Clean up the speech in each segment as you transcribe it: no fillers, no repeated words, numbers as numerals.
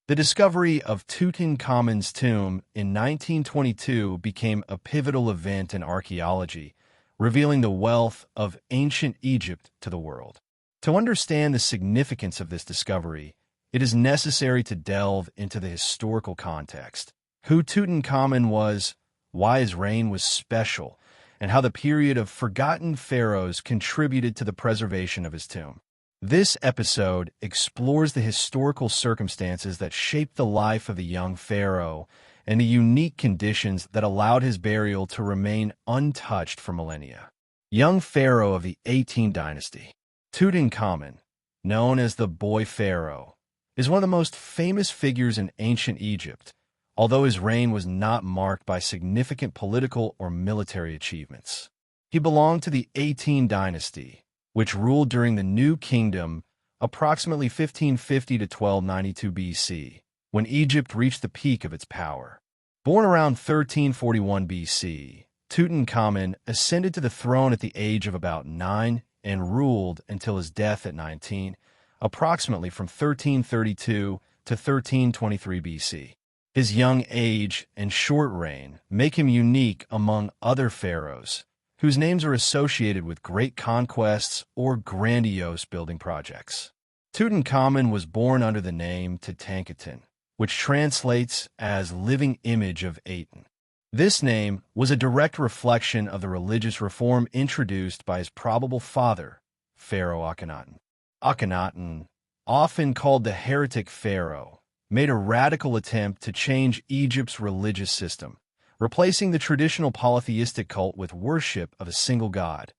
The discovery of Tutankhamun's tomb in 1922 became a pivotal event in archaeology, revealing the wealth of ancient Egypt to the world. To understand the significance of this discovery, it is necessary to delve into the historical context, who Tutankhamun was, why his reign was special, and how the period of forgotten pharaohs contributed to the preservation of his tomb. This episode explores the historical circumstances that shaped the life of the young pharaoh and the unique conditions that allowed his burial to remain untouched for millennia. Young pharaoh of the 18th dynasty, Tutankhamun, known as the Boy Pharaoh, is one of the most famous figures in ancient Egypt, although his reign was not marked by significant political or military achievements. He belonged to the 18th dynasty, which ruled during the New Kingdom approximately 1550 to 1292 BC, when Egypt reached the peak of its power. Born around 1341 BC, Tutankhamun ascended to the throne at the age of about 9 and ruled until his death at 19, approximately from 1332 to 1323 BC. His young age and short reign make him unique among other pharaohs, whose names are associated with great conquests or grandiose building projects. Tutankhamun was born under the name Tutankhamun, which translates as living image of Aten. This name was a direct reflection of the religious reform introduced by his probable father, Pharaoh Akhenaten. Akhenaten, often called the heretic pharaoh, made a radical attempt to change Egypt's religious system, replacing the traditional polytheistic cult with worship of a single god,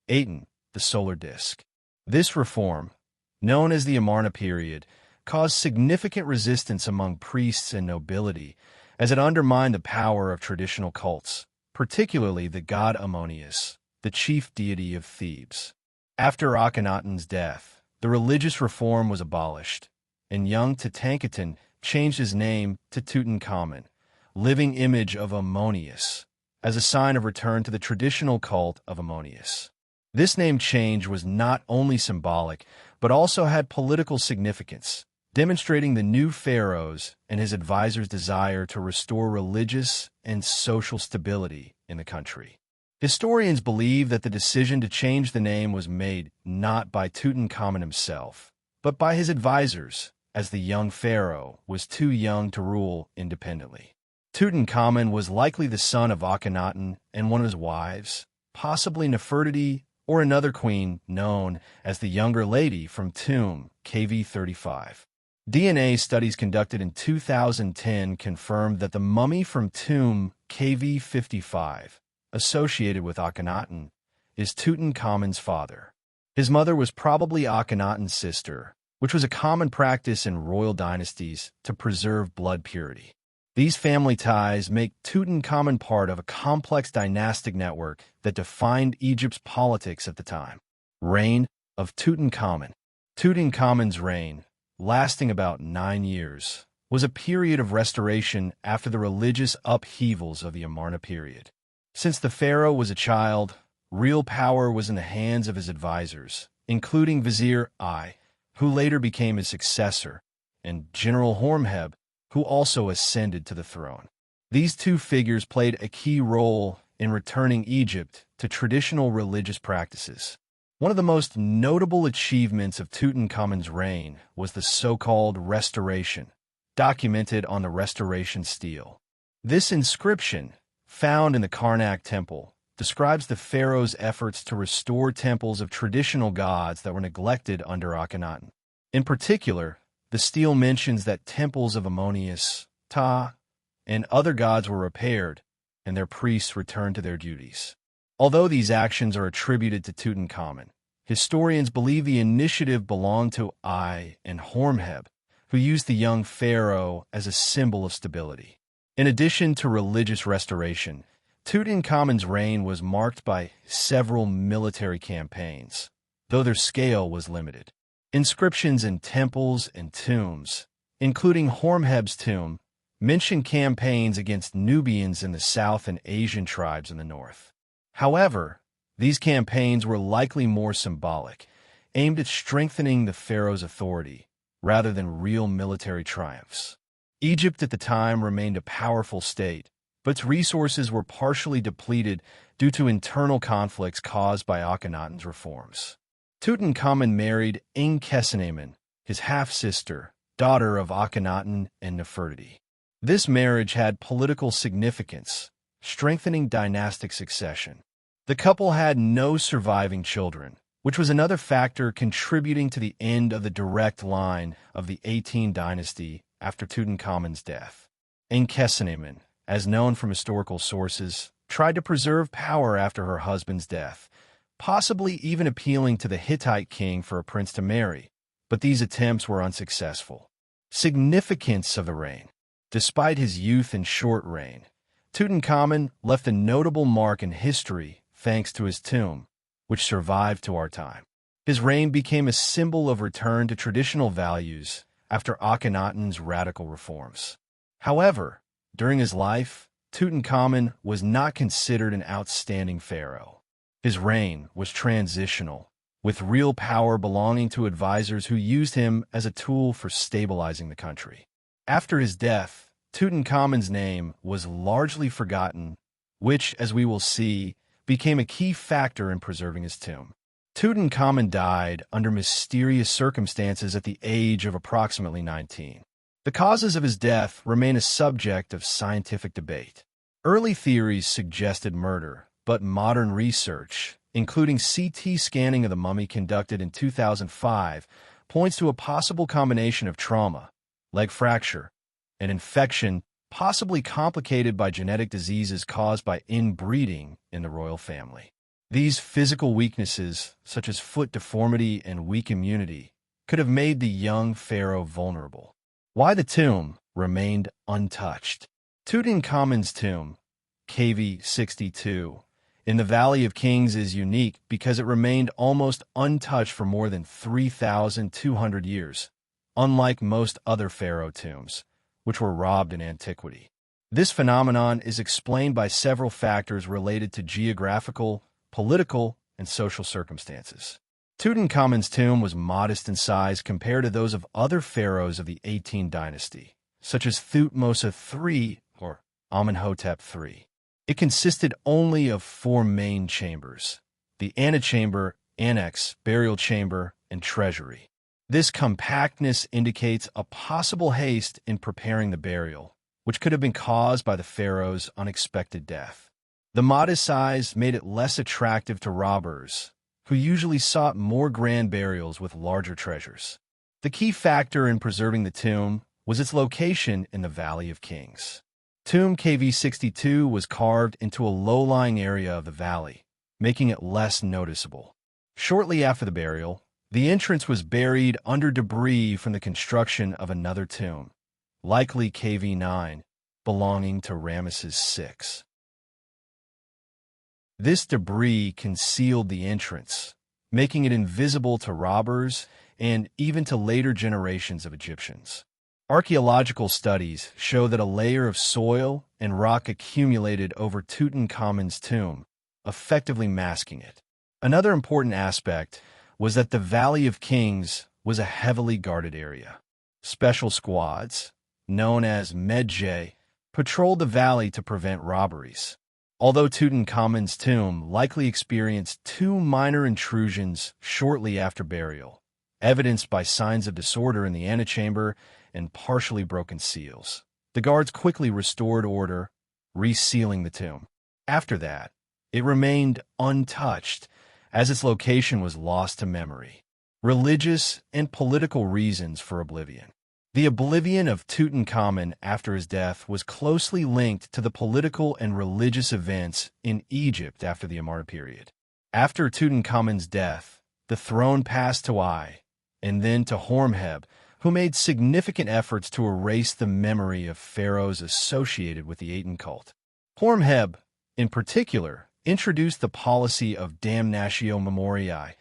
Aten, the solar disk. This reform, known as the Amarna period, caused significant resistance among priests and nobility, as it undermined the power of traditional cults, particularly the god Ammonius, the chief deity of Thebes. After Akhenaten's death, the religious reform was abolished, and young Tutankhamun changed his name to Tutankhamun, living image of Ammonius, as a sign of return to the traditional cult of Ammonius. This name change was not only symbolic, but also had political significance, demonstrating the new pharaoh's and his advisors' desire to restore religious and social stability in the country. Historians believe that the decision to change the name was made not by Tutankhamun himself, but by his advisors, as the young pharaoh was too young to rule independently. Tutankhamun was likely the son of Akhenaten and one of his wives, possibly Nefertiti or another queen known as the Younger Lady from Tomb KV35. DNA studies conducted in 2010 confirmed that the mummy from Tomb KV55, associated with Akhenaten, is Tutankhamun's father. His mother was probably Akhenaten's sister, which was a common practice in royal dynasties to preserve blood purity. These family ties make Tutankhamun part of a complex dynastic network that defined Egypt's politics at the time. Reign of Tutankhamun. Tutankhamun's reign, lasting about 9 years, was a period of restoration after the religious upheavals of the Amarna period. Since the pharaoh was a child, real power was in the hands of his advisors, including Vizier I, who later became his successor, and General Hormheb, who also ascended to the throne. These two figures played a key role in returning Egypt to traditional religious practices. One of the most notable achievements of Tutankhamun's reign was the so-called Restoration, documented on the Restoration stele. This inscription, found in the Karnak Temple, describes the pharaoh's efforts to restore temples of traditional gods that were neglected under Akhenaten. In particular, the stele mentions that temples of Ammonius, Ptah, and other gods were repaired, and their priests returned to their duties. Although these actions are attributed to Tutankhamun, historians believe the initiative belonged to I and Hormheb, who used the young pharaoh as a symbol of stability. In addition to religious restoration, Tutankhamun's reign was marked by several military campaigns, though their scale was limited. Inscriptions in temples and tombs, including Hormheb's tomb, mention campaigns against Nubians in the south and Asian tribes in the north. However, these campaigns were likely more symbolic, aimed at strengthening the pharaoh's authority, rather than real military triumphs. Egypt at the time remained a powerful state, but its resources were partially depleted due to internal conflicts caused by Akhenaten's reforms. Tutankhamun married Enkhesenamun, his half-sister, daughter of Akhenaten and Nefertiti. This marriage had political significance, strengthening dynastic succession. The couple had no surviving children, which was another factor contributing to the end of the direct line of the 18th dynasty after Tutankhamun's death. Enkhesenamun, as known from historical sources, tried to preserve power after her husband's death, possibly even appealing to the Hittite king for a prince to marry, but these attempts were unsuccessful. Significance of the reign. Despite his youth and short reign, Tutankhamun left a notable mark in history thanks to his tomb, which survived to our time. His reign became a symbol of return to traditional values after Akhenaten's radical reforms. However, during his life, Tutankhamun was not considered an outstanding pharaoh. His reign was transitional, with real power belonging to advisors who used him as a tool for stabilizing the country. After his death, Tutankhamun's name was largely forgotten, which, as we will see, became a key factor in preserving his tomb. Tutankhamun died under mysterious circumstances at the age of approximately 19. The causes of his death remain a subject of scientific debate. Early theories suggested murder, but modern research, including CT scanning of the mummy conducted in 2005, points to a possible combination of trauma, leg fracture, and infection, possibly complicated by genetic diseases caused by inbreeding in the royal family. These physical weaknesses, such as foot deformity and weak immunity, could have made the young pharaoh vulnerable. Why the tomb remained untouched? Tutankhamun's tomb, KV 62, in the Valley of Kings is unique because it remained almost untouched for more than 3,200 years, unlike most other pharaoh tombs, which were robbed in antiquity. This phenomenon is explained by several factors related to geographical, political, and social circumstances. Tutankhamun's tomb was modest in size compared to those of other pharaohs of the 18th dynasty, such as Thutmose III or Amenhotep III. It consisted only of 4 main chambers: the antechamber, annex, burial chamber, and treasury. This compactness indicates a possible haste in preparing the burial, which could have been caused by the pharaoh's unexpected death. The modest size made it less attractive to robbers, who usually sought more grand burials with larger treasures. The key factor in preserving the tomb was its location in the Valley of Kings. Tomb KV62 was carved into a low-lying area of the valley, making it less noticeable. Shortly after the burial, the entrance was buried under debris from the construction of another tomb, likely KV9, belonging to Ramesses VI. This debris concealed the entrance, making it invisible to robbers and even to later generations of Egyptians. Archaeological studies show that a layer of soil and rock accumulated over Tutankhamun's tomb, effectively masking it. Another important aspect was that the Valley of Kings was a heavily guarded area. Special squads, known as medjay, patrolled the valley to prevent robberies. Although Tutankhamun's tomb likely experienced 2 minor intrusions shortly after burial, evidenced by signs of disorder in the antechamber and partially broken seals, the guards quickly restored order, resealing the tomb. After that, it remained untouched, as its location was lost to memory. Religious and political reasons for oblivion. The oblivion of Tutankhamun after his death was closely linked to the political and religious events in Egypt after the Amarna period. After Tutankhamun's death, the throne passed to Ai, and then to Horemheb, who made significant efforts to erase the memory of pharaohs associated with the Aten cult. Horemheb, in particular, introduced the policy of damnatio memoriae,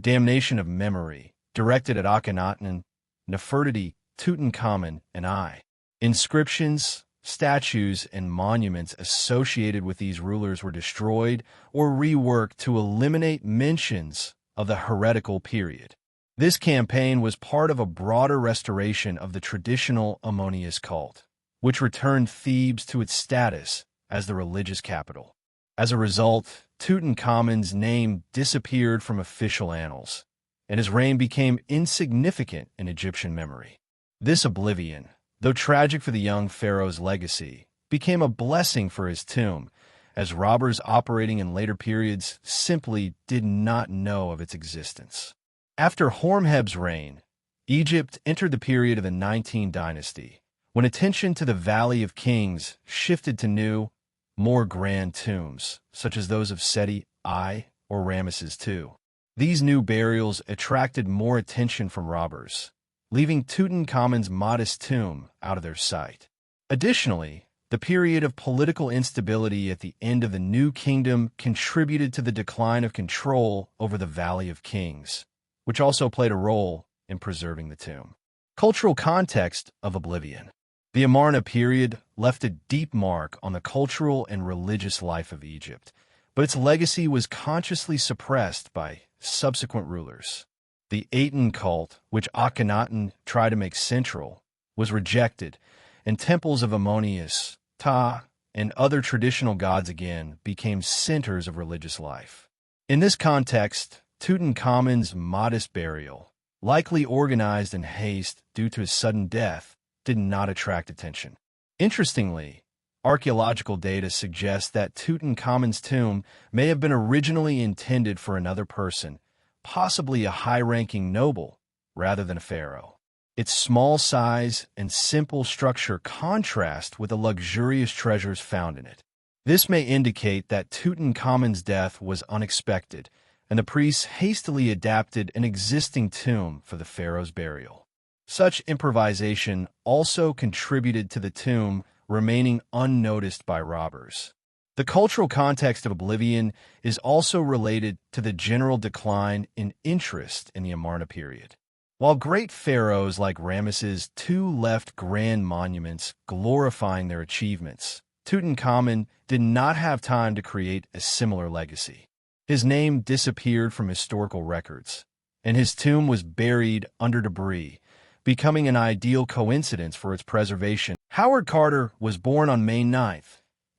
damnation of memory, directed at Akhenaten, Nefertiti, Tutankhamun, and Ai. Inscriptions, statues, and monuments associated with these rulers were destroyed or reworked to eliminate mentions of the heretical period. This campaign was part of a broader restoration of the traditional Ammonius cult, which returned Thebes to its status as the religious capital. As a result, Tutankhamun's name disappeared from official annals, and his reign became insignificant in Egyptian memory. This oblivion, though tragic for the young pharaoh's legacy, became a blessing for his tomb, as robbers operating in later periods simply did not know of its existence. After Horemheb's reign, Egypt entered the period of the 19th dynasty, when attention to the Valley of Kings shifted to new, more grand tombs, such as those of Seti I or Ramesses II. These new burials attracted more attention from robbers, leaving Tutankhamun's modest tomb out of their sight. Additionally, the period of political instability at the end of the New Kingdom contributed to the decline of control over the Valley of Kings, which also played a role in preserving the tomb. Cultural context of oblivion. The Amarna period left a deep mark on the cultural and religious life of Egypt, but its legacy was consciously suppressed by subsequent rulers. The Aten cult, which Akhenaten tried to make central, was rejected, and temples of Ammonius, Ptah, and other traditional gods again became centers of religious life. In this context, Tutankhamun's modest burial, likely organized in haste due to his sudden death, did not attract attention. Interestingly, archaeological data suggests that Tutankhamun's tomb may have been originally intended for another person, possibly a high-ranking noble, rather than a pharaoh. Its small size and simple structure contrast with the luxurious treasures found in it. This may indicate that Tutankhamun's death was unexpected, and the priests hastily adapted an existing tomb for the pharaoh's burial. Such improvisation also contributed to the tomb remaining unnoticed by robbers. The cultural context of oblivion is also related to the general decline in interest in the Amarna period. While great pharaohs like Ramesses II left grand monuments glorifying their achievements, Tutankhamun did not have time to create a similar legacy. His name disappeared from historical records, and his tomb was buried under debris, becoming an ideal coincidence for its preservation. Howard Carter was born on May 9,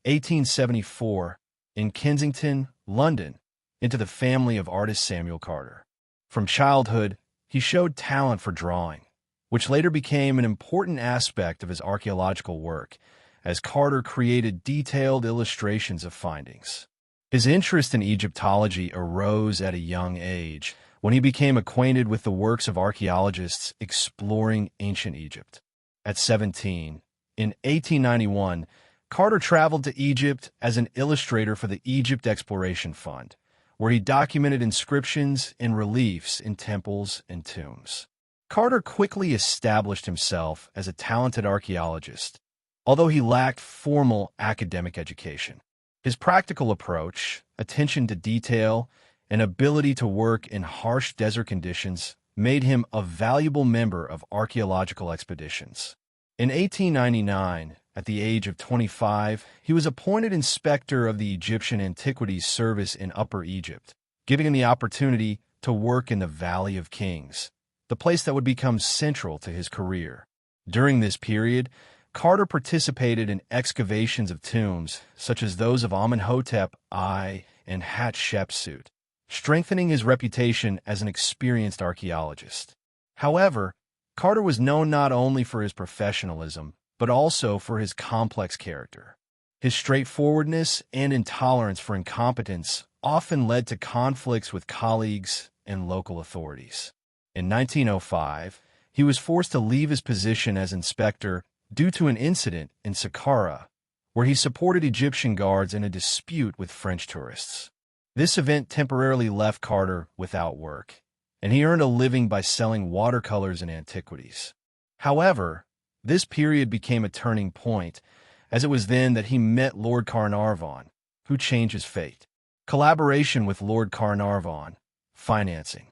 1874, in Kensington, London, into the family of artist Samuel Carter. From childhood, he showed talent for drawing, which later became an important aspect of his archaeological work, as Carter created detailed illustrations of findings. His interest in Egyptology arose at a young age, when he became acquainted with the works of archaeologists exploring ancient Egypt. At 17, in 1891, Carter traveled to Egypt as an illustrator for the Egypt Exploration Fund, where he documented inscriptions and reliefs in temples and tombs. Carter quickly established himself as a talented archaeologist, although he lacked formal academic education. His practical approach, attention to detail, and ability to work in harsh desert conditions made him a valuable member of archaeological expeditions. In 1899, at the age of 25, he was appointed inspector of the Egyptian Antiquities Service in Upper Egypt, giving him the opportunity to work in the Valley of Kings, the place that would become central to his career. During this period, Carter participated in excavations of tombs such as those of Amenhotep I and Hatshepsut, strengthening his reputation as an experienced archaeologist. However, Carter was known not only for his professionalism, but also for his complex character. His straightforwardness and intolerance for incompetence often led to conflicts with colleagues and local authorities. In 1905, he was forced to leave his position as inspector due to an incident in Saqqara, where he supported Egyptian guards in a dispute with French tourists. This event temporarily left Carter without work, and he earned a living by selling watercolors and antiquities. However, this period became a turning point, as it was then that he met Lord Carnarvon, who changed his fate. Collaboration with Lord Carnarvon. Financing.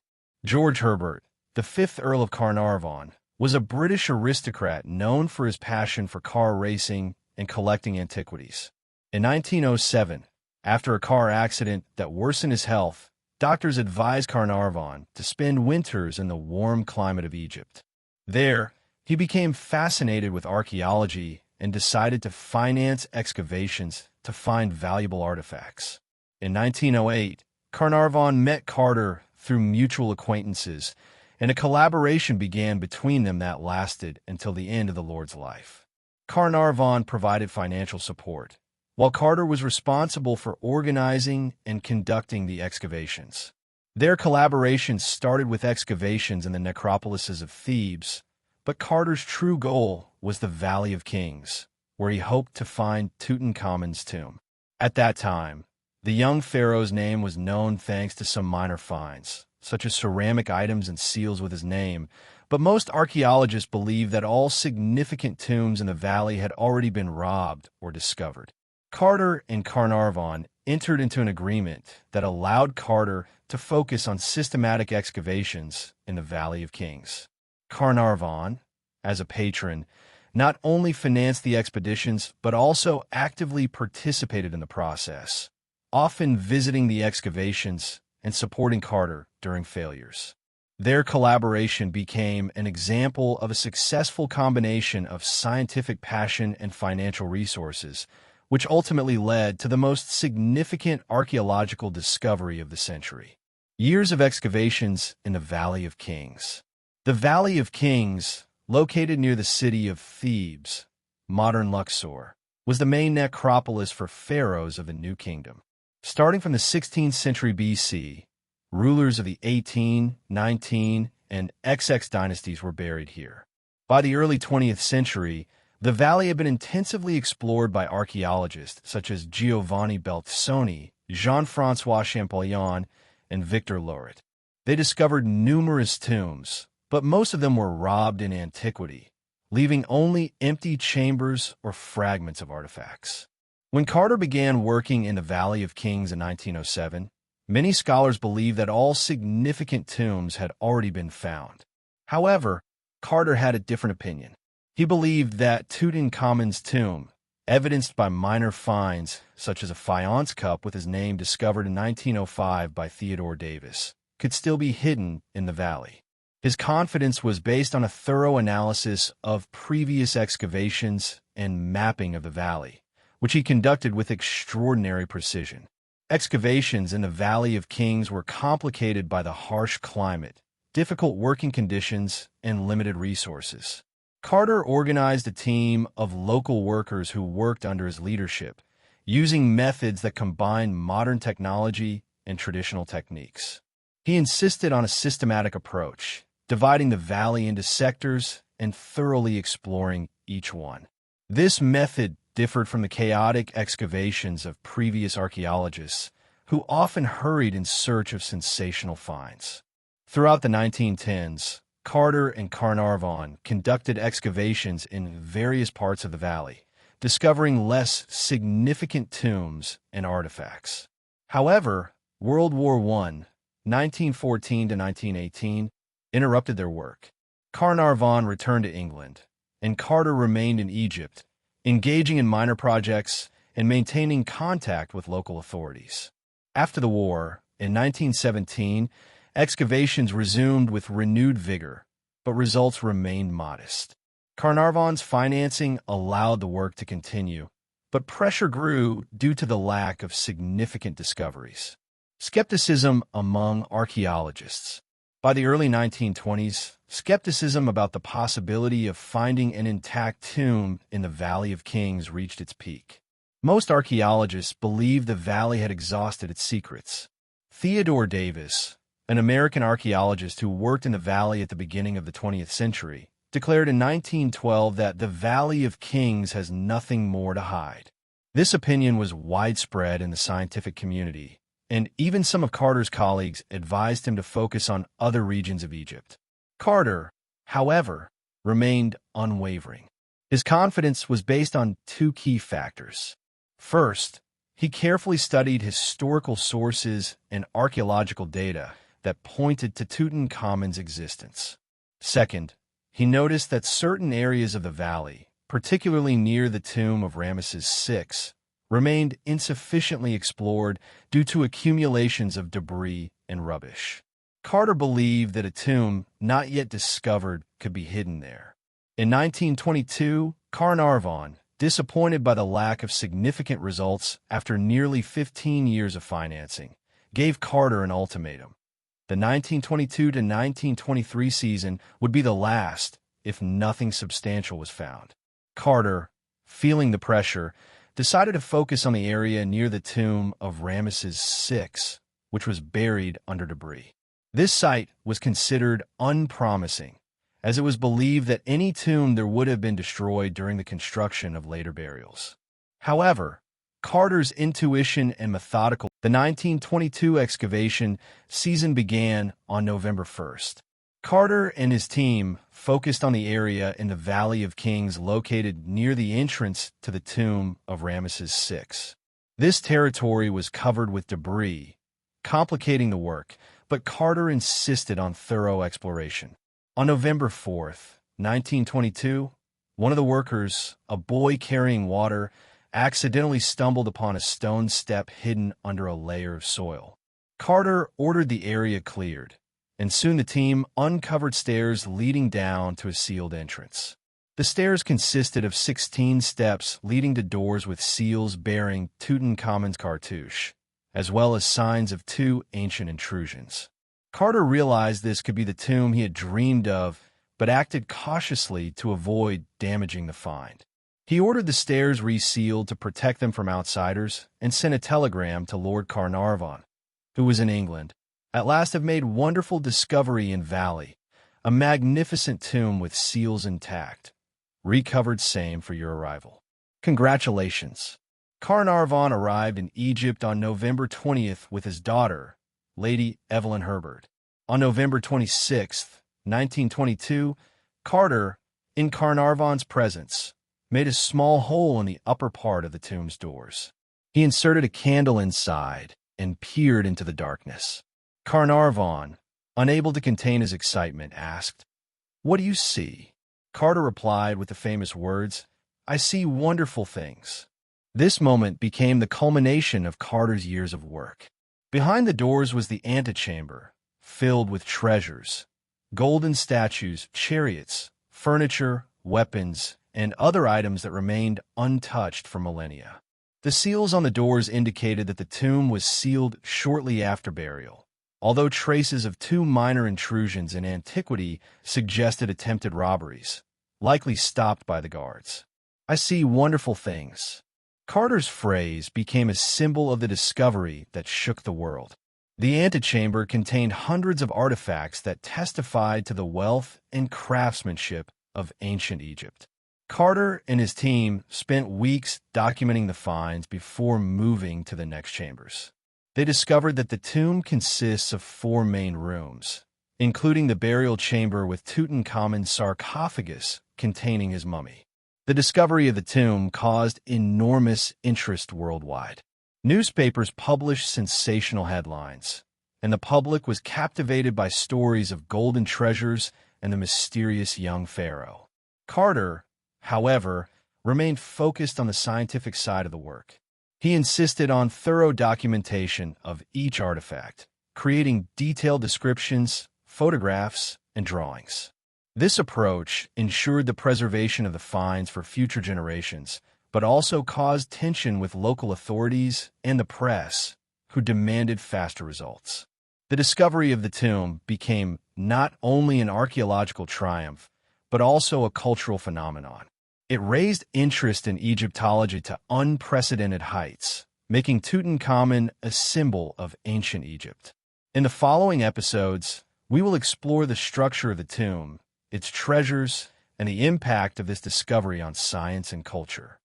George Herbert, the 5th Earl of Carnarvon, was a British aristocrat known for his passion for car racing and collecting antiquities. In 1907, after a car accident that worsened his health, doctors advised Carnarvon to spend winters in the warm climate of Egypt. There, he became fascinated with archaeology and decided to finance excavations to find valuable artifacts. In 1908, Carnarvon met Carter through mutual acquaintances, and a collaboration began between them that lasted until the end of the Lord's life. Carnarvon provided financial support, while Carter was responsible for organizing and conducting the excavations. Their collaboration started with excavations in the necropolises of Thebes, but Carter's true goal was the Valley of Kings, where he hoped to find Tutankhamun's tomb. At that time, the young pharaoh's name was known thanks to some minor finds, such as ceramic items and seals with his name, but most archaeologists believe that all significant tombs in the valley had already been robbed or discovered. Carter and Carnarvon entered into an agreement that allowed Carter to focus on systematic excavations in the Valley of Kings. Carnarvon, as a patron, not only financed the expeditions but also actively participated in the process, often visiting the excavations and supporting Carter during failures. Their collaboration became an example of a successful combination of scientific passion and financial resources, which ultimately led to the most significant archaeological discovery of the century. Years of excavations in the Valley of Kings. The Valley of Kings, located near the city of Thebes, modern Luxor, was the main necropolis for pharaohs of the New Kingdom. Starting from the 16th century BC, rulers of the 18, 19, and XX dynasties were buried here. By the early 20th century, the valley had been intensively explored by archaeologists such as Giovanni Beltassoni, Jean-François Champollion, and Victor Loret. They discovered numerous tombs, but most of them were robbed in antiquity, leaving only empty chambers or fragments of artifacts. When Carter began working in the Valley of Kings in 1907, many scholars believe that all significant tombs had already been found. However, Carter had a different opinion. He believed that Tutankhamun's tomb, evidenced by minor finds such as a faience cup with his name discovered in 1905 by Theodore Davis, could still be hidden in the valley. His confidence was based on a thorough analysis of previous excavations and mapping of the valley, which he conducted with extraordinary precision. Excavations in the Valley of Kings were complicated by the harsh climate, difficult working conditions, and limited resources. Carter organized a team of local workers who worked under his leadership, using methods that combined modern technology and traditional techniques. He insisted on a systematic approach, dividing the valley into sectors and thoroughly exploring each one. This method differed from the chaotic excavations of previous archaeologists, who often hurried in search of sensational finds. Throughout the 1910s, Carter and Carnarvon conducted excavations in various parts of the valley, discovering less significant tombs and artifacts. However, World War I, 1914 to 1918, interrupted their work. Carnarvon returned to England, and Carter remained in Egypt, engaging in minor projects and maintaining contact with local authorities. After the war, in 1917, excavations resumed with renewed vigor, but results remained modest. Carnarvon's financing allowed the work to continue, but pressure grew due to the lack of significant discoveries. Skepticism among archaeologists. By the early 1920s, skepticism about the possibility of finding an intact tomb in the Valley of Kings reached its peak. Most archaeologists believed the valley had exhausted its secrets. Theodore Davis, an American archaeologist who worked in the valley at the beginning of the 20th century, declared in 1912 that the Valley of Kings has nothing more to hide. This opinion was widespread in the scientific community, and even some of Carter's colleagues advised him to focus on other regions of Egypt. Carter, however, remained unwavering. His confidence was based on two key factors. First, he carefully studied historical sources and archaeological data that pointed to Tutankhamun's existence. Second, he noticed that certain areas of the valley, particularly near the tomb of Ramesses VI, remained insufficiently explored due to accumulations of debris and rubbish. Carter believed that a tomb not yet discovered could be hidden there. In 1922, Carnarvon, disappointed by the lack of significant results after nearly 15 years of financing, gave Carter an ultimatum. The 1922 to 1923 season would be the last if nothing substantial was found. Carter, feeling the pressure, decided to focus on the area near the tomb of Ramesses VI, which was buried under debris. This site was considered unpromising, as it was believed that any tomb there would have been destroyed during the construction of later burials. However, Carter's intuition and methodical, the 1922 excavation season began on November 1st. Carter and his team focused on the area in the Valley of Kings located near the entrance to the tomb of Ramesses VI. This territory was covered with debris, complicating the work, but Carter insisted on thorough exploration. On November 4th, 1922, one of the workers, a boy carrying water, accidentally stumbled upon a stone step hidden under a layer of soil. Carter ordered the area cleared, and soon the team uncovered stairs leading down to a sealed entrance. The stairs consisted of 16 steps leading to doors with seals bearing Tutankhamun's cartouche, as well as signs of 2 ancient intrusions. Carter realized this could be the tomb he had dreamed of, but acted cautiously to avoid damaging the find. He ordered the stairs resealed to protect them from outsiders and sent a telegram to Lord Carnarvon, who was in England. At last have made wonderful discovery in Valley, a magnificent tomb with seals intact. Recovered same for your arrival. Congratulations. Carnarvon arrived in Egypt on November 20th with his daughter, Lady Evelyn Herbert. On November 26th, 1922, Carter, in Carnarvon's presence, made a small hole in the upper part of the tomb's doors. He inserted a candle inside and peered into the darkness. Carnarvon, unable to contain his excitement, asked, "What do you see?" Carter replied with the famous words, "I see wonderful things." This moment became the culmination of Carter's years of work. Behind the doors was the antechamber, filled with treasures, golden statues, chariots, furniture, weapons, and other items that remained untouched for millennia. The seals on the doors indicated that the tomb was sealed shortly after burial, although traces of 2 minor intrusions in antiquity suggested attempted robberies, likely stopped by the guards. "I see wonderful things." Carter's phrase became a symbol of the discovery that shook the world. The antechamber contained hundreds of artifacts that testified to the wealth and craftsmanship of ancient Egypt. Carter and his team spent weeks documenting the finds before moving to the next chambers. They discovered that the tomb consists of 4 main rooms, including the burial chamber with Tutankhamun's sarcophagus containing his mummy. The discovery of the tomb caused enormous interest worldwide. Newspapers published sensational headlines, and the public was captivated by stories of golden treasures and the mysterious young pharaoh. Carter, however, remained focused on the scientific side of the work. He insisted on thorough documentation of each artifact, creating detailed descriptions, photographs, and drawings. This approach ensured the preservation of the finds for future generations, but also caused tension with local authorities and the press, who demanded faster results. The discovery of the tomb became not only an archaeological triumph, but also a cultural phenomenon. It raised interest in Egyptology to unprecedented heights, making Tutankhamun a symbol of ancient Egypt. In the following episodes, we will explore the structure of the tomb, its treasures, and the impact of this discovery on science and culture.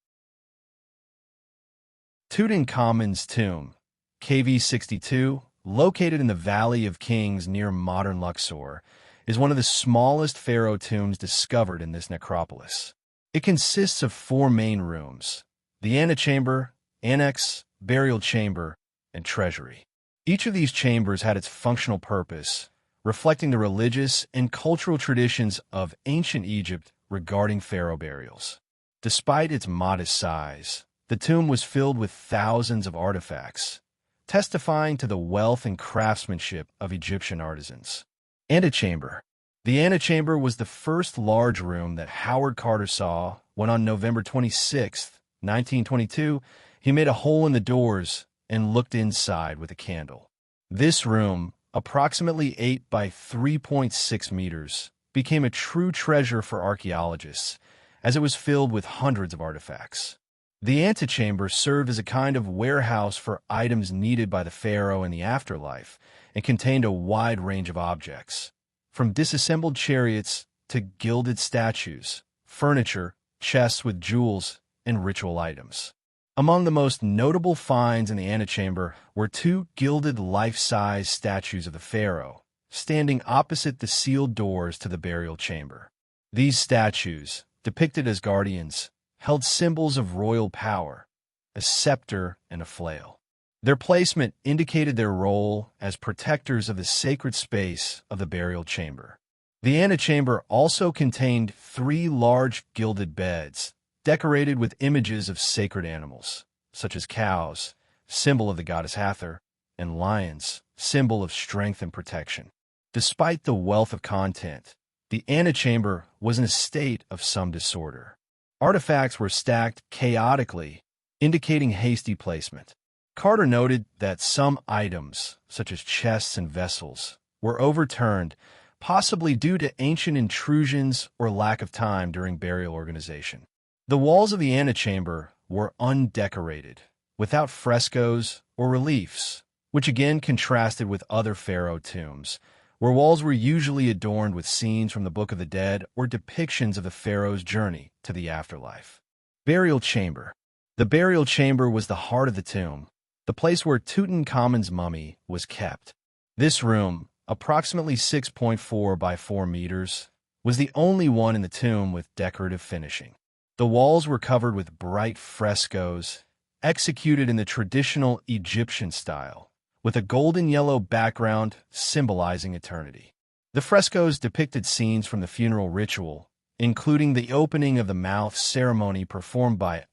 Tutankhamun's tomb, KV62, located in the Valley of Kings near modern Luxor, is one of the smallest pharaoh tombs discovered in this necropolis. It consists of 4 main rooms: the antechamber, annex, burial chamber, and treasury. Each of these chambers had its functional purpose, reflecting the religious and cultural traditions of ancient Egypt regarding pharaoh burials. Despite its modest size, the tomb was filled with thousands of artifacts, testifying to the wealth and craftsmanship of Egyptian artisans. Antechamber. The antechamber was the first large room that Howard Carter saw when on November 26, 1922, he made a hole in the doors and looked inside with a candle. This room, approximately 8 by 3.6 meters, became a true treasure for archaeologists, as it was filled with hundreds of artifacts. The antechamber served as a kind of warehouse for items needed by the pharaoh in the afterlife and contained a wide range of objects, from disassembled chariots to gilded statues, furniture, chests with jewels, and ritual items. Among the most notable finds in the antechamber were 2 gilded life-size statues of the pharaoh, standing opposite the sealed doors to the burial chamber. These statues, depicted as guardians, held symbols of royal power, a scepter and a flail. Their placement indicated their role as protectors of the sacred space of the burial chamber. The antechamber also contained 3 large gilded beds, decorated with images of sacred animals, such as cows, symbol of the goddess Hathor, and lions, symbol of strength and protection. Despite the wealth of content, the antechamber was in a state of some disorder. Artifacts were stacked chaotically, indicating hasty placement. Carter noted that some items, such as chests and vessels, were overturned, possibly due to ancient intrusions or lack of time during burial organization. The walls of the antechamber were undecorated, without frescoes or reliefs, which again contrasted with other pharaoh tombs, where walls were usually adorned with scenes from the Book of the Dead or depictions of the pharaoh's journey to the afterlife. Burial chamber. The burial chamber was the heart of the tomb, the place where Tutankhamun's mummy was kept. This room, approximately 6.4 by 4 meters, was the only one in the tomb with decorative finishing. The walls were covered with bright frescoes, executed in the traditional Egyptian style, with a golden-yellow background symbolizing eternity. The frescoes depicted scenes from the funeral ritual, including the opening of the mouth ceremony performed by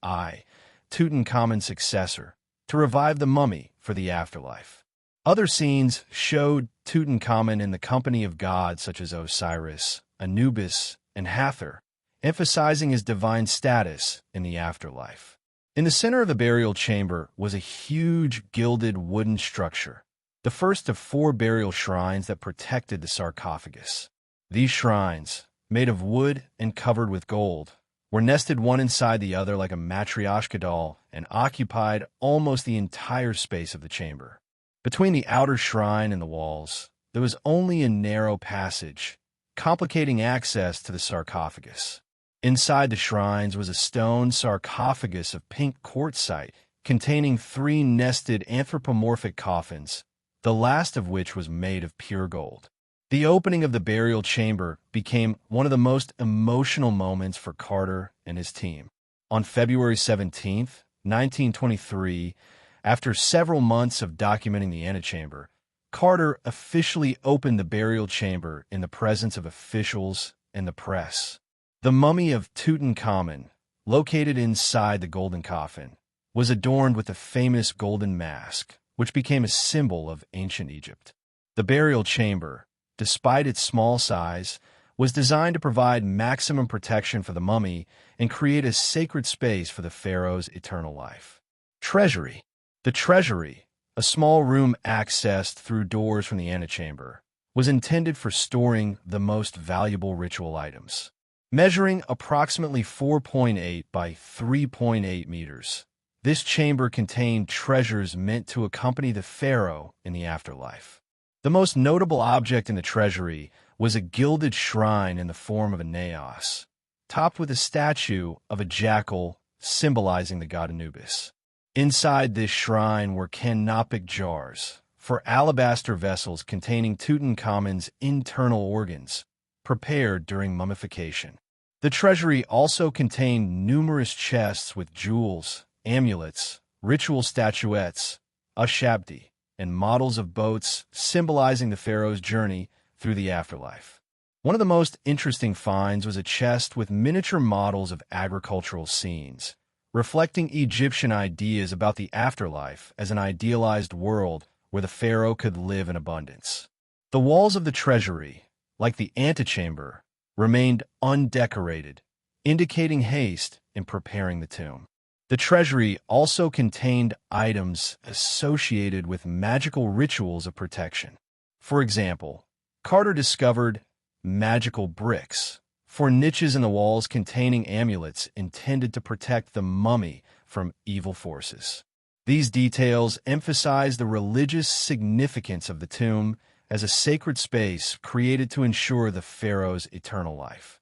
Tutankhamun's successor, to revive the mummy for the afterlife. Other scenes showed Tutankhamun in the company of gods such as Osiris, Anubis, and Hathor, emphasizing his divine status in the afterlife. In the center of the burial chamber was a huge gilded wooden structure, the first of 4 burial shrines that protected the sarcophagus. These shrines, made of wood and covered with gold, were nested one inside the other like a matryoshka doll and occupied almost the entire space of the chamber. Between the outer shrine and the walls, there was only a narrow passage, complicating access to the sarcophagus. Inside the shrines was a stone sarcophagus of pink quartzite containing 3 nested anthropomorphic coffins, the last of which was made of pure gold. The opening of the burial chamber became one of the most emotional moments for Carter and his team. On February 17, 1923, after several months of documenting the antechamber, Carter officially opened the burial chamber in the presence of officials and the press. The mummy of Tutankhamun, located inside the golden coffin, was adorned with a famous golden mask, which became a symbol of ancient Egypt. The burial chamber, despite its small size, was designed to provide maximum protection for the mummy and create a sacred space for the pharaoh's eternal life. Treasury. The treasury, a small room accessed through doors from the antechamber, was intended for storing the most valuable ritual items. Measuring approximately 4.8 by 3.8 meters, this chamber contained treasures meant to accompany the pharaoh in the afterlife. The most notable object in the treasury was a gilded shrine in the form of a naos, topped with a statue of a jackal symbolizing the god Anubis. Inside this shrine were canopic jars for alabaster vessels containing Tutankhamun's internal organs, prepared during mummification. The treasury also contained numerous chests with jewels, amulets, ritual statuettes, ashabdi, and models of boats symbolizing the pharaoh's journey through the afterlife. One of the most interesting finds was a chest with miniature models of agricultural scenes, reflecting Egyptian ideas about the afterlife as an idealized world where the pharaoh could live in abundance. The walls of the treasury, like the antechamber, remained undecorated, indicating haste in preparing the tomb. The treasury also contained items associated with magical rituals of protection. For example, Carter discovered magical bricks for niches in the walls containing amulets intended to protect the mummy from evil forces. These details emphasize the religious significance of the tomb as a sacred space created to ensure the pharaoh's eternal life.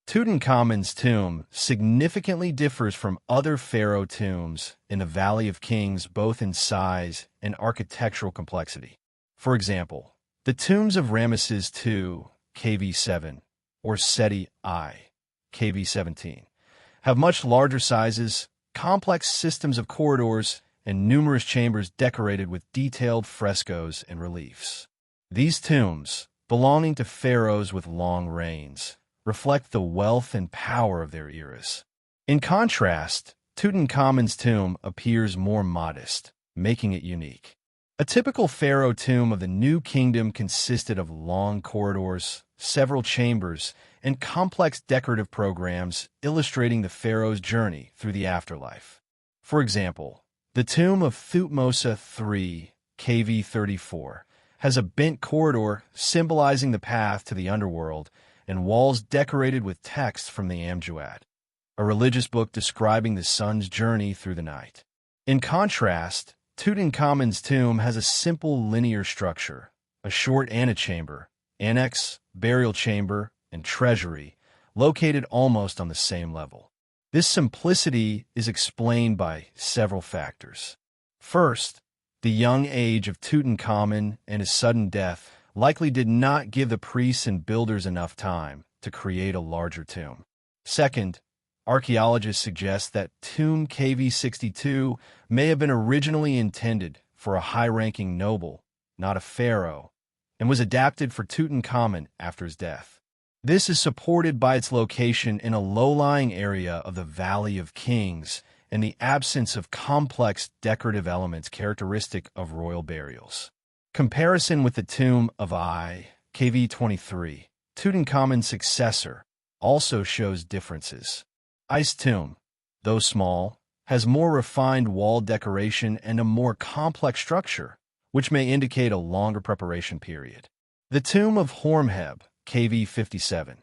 Tutankhamun's tomb significantly differs from other pharaoh tombs in the Valley of Kings both in size and architectural complexity. For example, the tombs of Ramesses II, KV7, or Seti I, KV17, have much larger sizes, complex systems of corridors, and numerous chambers decorated with detailed frescoes and reliefs. These tombs, belonging to pharaohs with long reigns, reflect the wealth and power of their eras. In contrast, Tutankhamun's tomb appears more modest, making it unique. A typical pharaoh tomb of the New Kingdom consisted of long corridors, several chambers, and complex decorative programs illustrating the pharaoh's journey through the afterlife. For example, the tomb of Thutmose III, KV34, has a bent corridor symbolizing the path to the underworld and walls decorated with text from the Amduat, a religious book describing the sun's journey through the night. In contrast, Tutankhamun's tomb has a simple linear structure, a short antechamber, annex, burial chamber, and treasury, located almost on the same level. This simplicity is explained by several factors. First, the young age of Tutankhamun and his sudden death likely did not give the priests and builders enough time to create a larger tomb. Second, archaeologists suggest that tomb KV62 may have been originally intended for a high-ranking noble, not a pharaoh, and was adapted for Tutankhamun after his death. This is supported by its location in a low-lying area of the Valley of Kings and the absence of complex decorative elements characteristic of royal burials. Comparison with the tomb of I, KV23, Tutankhamun's successor, also shows differences. I's tomb, though small, has more refined wall decoration and a more complex structure, which may indicate a longer preparation period. The tomb of Horemheb, KV57,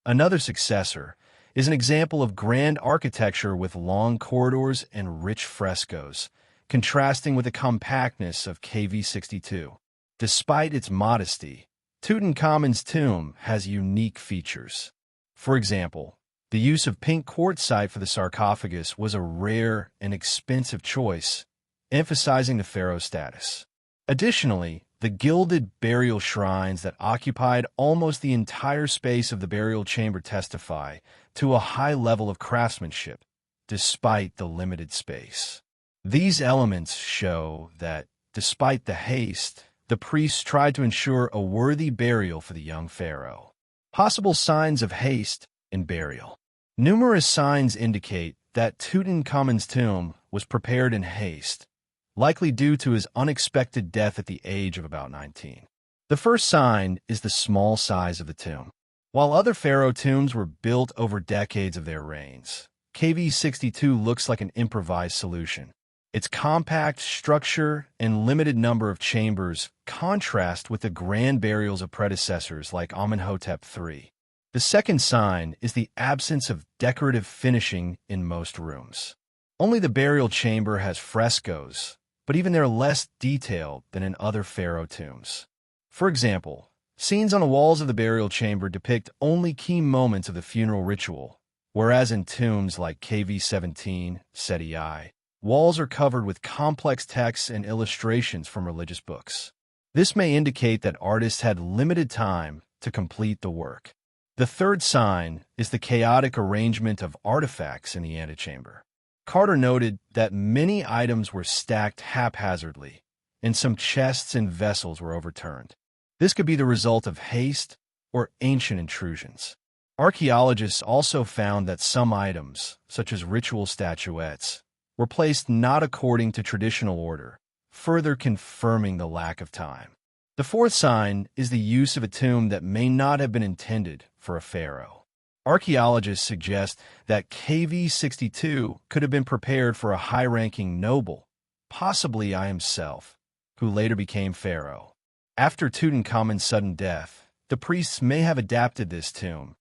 another successor, is an example of grand architecture with long corridors and rich frescoes, contrasting with the compactness of KV62. Despite its modesty, Tutankhamun's tomb has unique features. For example, the use of pink quartzite for the sarcophagus was a rare and expensive choice, emphasizing the pharaoh's status. Additionally, the gilded burial shrines that occupied almost the entire space of the burial chamber testify to a high level of craftsmanship, despite the limited space. These elements show that, despite the haste, the priests tried to ensure a worthy burial for the young pharaoh. Possible signs of haste in burial. Numerous signs indicate that Tutankhamun's tomb was prepared in haste, likely due to his unexpected death at the age of about 19. The first sign is the small size of the tomb. While other pharaoh tombs were built over decades of their reigns, KV62 looks like an improvised solution. Its compact structure and limited number of chambers contrast with the grand burials of predecessors like Amenhotep III. The second sign is the absence of decorative finishing in most rooms. Only the burial chamber has frescoes, but even they're less detailed than in other pharaoh tombs. For example, scenes on the walls of the burial chamber depict only key moments of the funeral ritual, whereas in tombs like KV17, Seti I, walls are covered with complex texts and illustrations from religious books. This may indicate that artists had limited time to complete the work. The third sign is the chaotic arrangement of artifacts in the antechamber. Carter noted that many items were stacked haphazardly, and some chests and vessels were overturned. This could be the result of haste or ancient intrusions. Archaeologists also found that some items, such as ritual statuettes, were placed not according to traditional order, further confirming the lack of time. The fourth sign is the use of a tomb that may not have been intended for a pharaoh. Archaeologists suggest that KV-62 could have been prepared for a high-ranking noble, possibly I himself, who later became pharaoh. After Tutankhamun's sudden death, the priests may have adapted this tomb,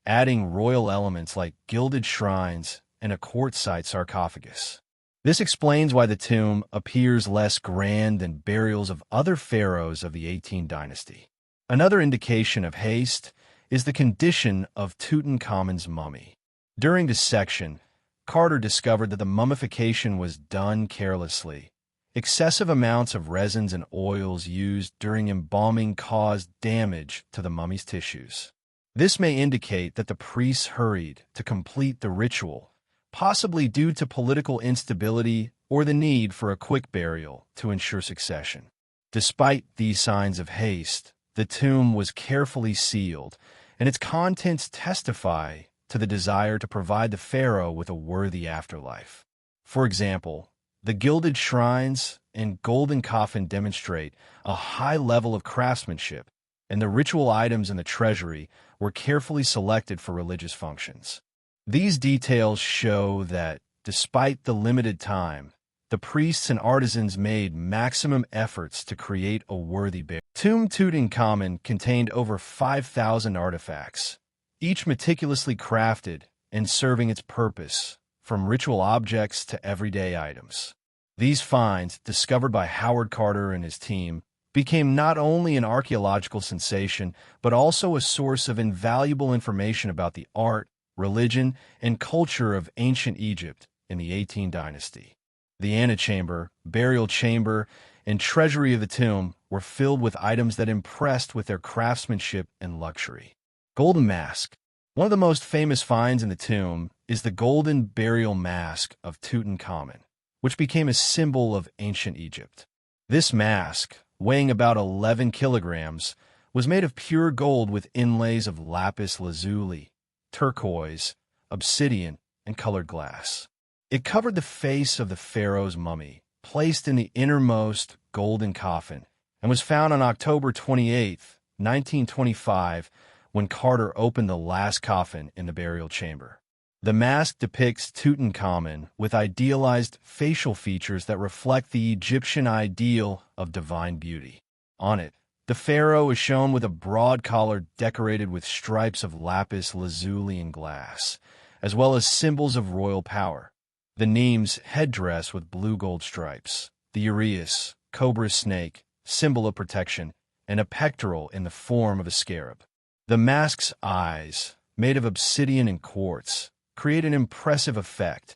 adding royal elements like gilded shrines and a quartzite sarcophagus. This explains why the tomb appears less grand than burials of other pharaohs of the 18th dynasty. Another indication of haste is the condition of Tutankhamun's mummy. During dissection, Carter discovered that the mummification was done carelessly. Excessive amounts of resins and oils used during embalming caused damage to the mummy's tissues. This may indicate that the priests hurried to complete the ritual, possibly due to political instability or the need for a quick burial to ensure succession. Despite these signs of haste, the tomb was carefully sealed, and its contents testify to the desire to provide the pharaoh with a worthy afterlife. For example, the gilded shrines and golden coffin demonstrate a high level of craftsmanship, and the ritual items in the treasury were carefully selected for religious functions. These details show that, despite the limited time, the priests and artisans made maximum efforts to create a worthy burial. Tomb Tutankhamun contained over 5,000 artifacts, each meticulously crafted and serving its purpose, from ritual objects to everyday items. These finds, discovered by Howard Carter and his team, became not only an archaeological sensation, but also a source of invaluable information about the art, religion, and culture of ancient Egypt in the 18th dynasty. The antechamber, burial chamber, and treasury of the tomb were filled with items that impressed with their craftsmanship and luxury. Golden mask. One of the most famous finds in the tomb is the golden burial mask of Tutankhamun, which became a symbol of ancient Egypt. This mask, weighing about 11 kilograms, was made of pure gold with inlays of lapis lazuli, turquoise, obsidian, and colored glass. It covered the face of the pharaoh's mummy, placed in the innermost golden coffin, and was found on October 28, 1925, when Carter opened the last coffin in the burial chamber. The mask depicts Tutankhamun with idealized facial features that reflect the Egyptian ideal of divine beauty. On it, the pharaoh is shown with a broad collar decorated with stripes of lapis lazuli and glass, as well as symbols of royal power. The Nemes headdress with blue gold stripes, the uraeus, cobra snake, symbol of protection, and a pectoral in the form of a scarab. The mask's eyes, made of obsidian and quartz, create an impressive effect,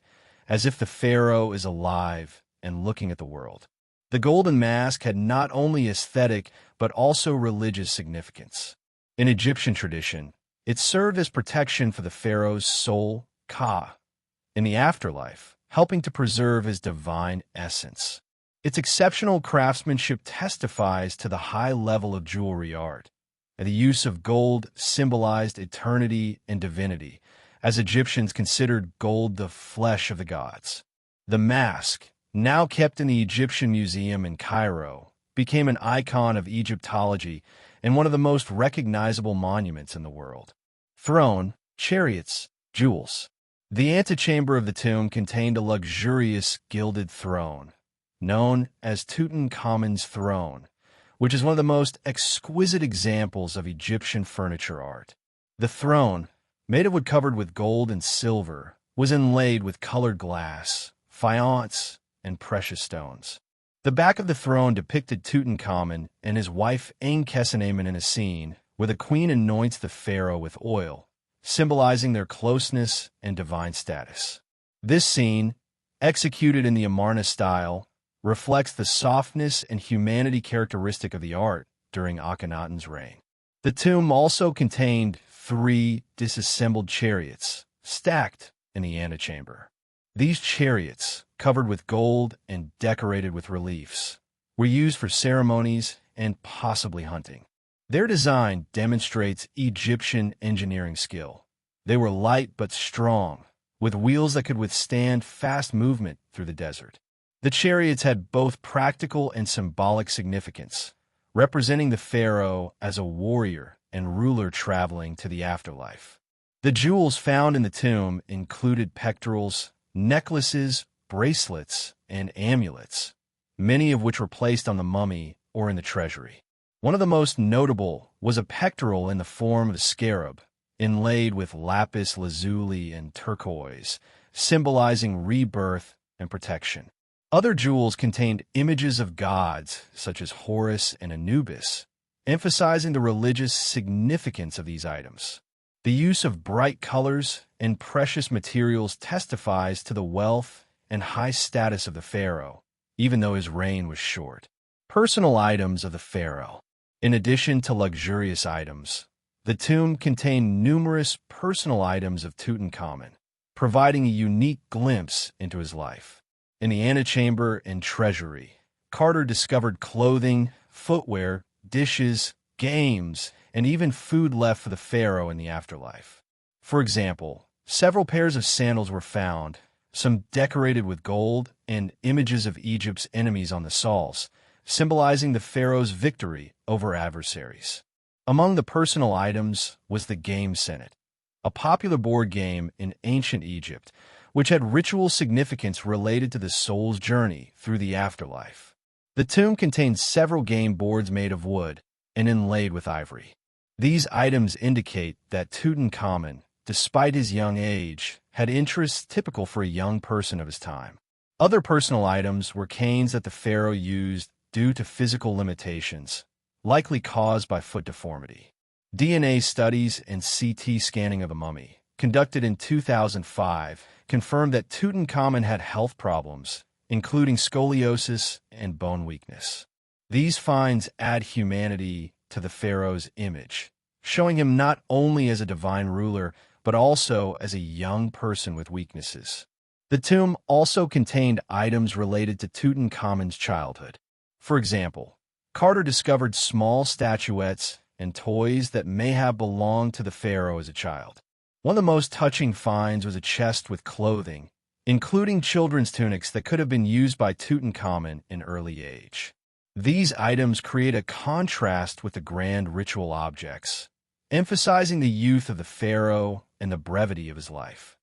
as if the pharaoh is alive and looking at the world. The golden mask had not only aesthetic but also religious significance. In Egyptian tradition, it served as protection for the pharaoh's soul, Ka, in the afterlife, helping to preserve his divine essence. Its exceptional craftsmanship testifies to the high level of jewelry art, and the use of gold symbolized eternity and divinity, as Egyptians considered gold the flesh of the gods. The mask, now kept in the Egyptian Museum in Cairo, became an icon of Egyptology and one of the most recognizable monuments in the world. Throne, chariots, jewels. The antechamber of the tomb contained a luxurious gilded throne, known as Tutankhamun's throne, which is one of the most exquisite examples of Egyptian furniture art. The throne, made of wood covered with gold and silver, was inlaid with colored glass, faience, and precious stones. The back of the throne depicted Tutankhamun and his wife Ankhesenamun in a scene where the queen anoints the pharaoh with oil, symbolizing their closeness and divine status. This scene, executed in the Amarna style, reflects the softness and humanity characteristic of the art during Akhenaten's reign. The tomb also contained 3 disassembled chariots, stacked in the antechamber. These chariots, covered with gold and decorated with reliefs, were used for ceremonies and possibly hunting. Their design demonstrates Egyptian engineering skill, They were light but strong, with wheels that could withstand fast movement through the desert. The chariots had both practical and symbolic significance, representing the pharaoh as a warrior and ruler traveling to the afterlife. The jewels found in the tomb included pectorals, necklaces, bracelets, and amulets, many of which were placed on the mummy or in the treasury. One of the most notable was a pectoral in the form of a scarab, inlaid with lapis lazuli and turquoise, symbolizing rebirth and protection. Other jewels contained images of gods, such as Horus and Anubis, emphasizing the religious significance of these items. The use of bright colors and precious materials testifies to the wealth and high status of the pharaoh, even though his reign was short. Personal items of the pharaoh. In addition to luxurious items, the tomb contained numerous personal items of Tutankhamun, providing a unique glimpse into his life. In the antechamber and treasury, Carter discovered clothing, footwear, dishes, games, and even food left for the pharaoh in the afterlife. For example, several pairs of sandals were found, some decorated with gold, and images of Egypt's enemies on the soles, symbolizing the pharaoh's victory over adversaries. Among the personal items was the Game Senate, a popular board game in ancient Egypt, which had ritual significance related to the soul's journey through the afterlife. The tomb contained several game boards made of wood and inlaid with ivory. These items indicate that Tutankhamun, despite his young age, had interests typical for a young person of his time. Other personal items were canes that the pharaoh used due to physical limitations, likely caused by foot deformity. DNA studies and CT scanning of the mummy, conducted in 2005, confirmed that Tutankhamun had health problems, including scoliosis and bone weakness. These finds add humanity to the pharaoh's image, showing him not only as a divine ruler, but also as a young person with weaknesses. The tomb also contained items related to Tutankhamun's childhood. For example, Carter discovered small statuettes and toys that may have belonged to the pharaoh as a child. One of the most touching finds was a chest with clothing, including children's tunics that could have been used by Tutankhamun in early age. These items create a contrast with the grand ritual objects, emphasizing the youth of the pharaoh and the brevity of his life.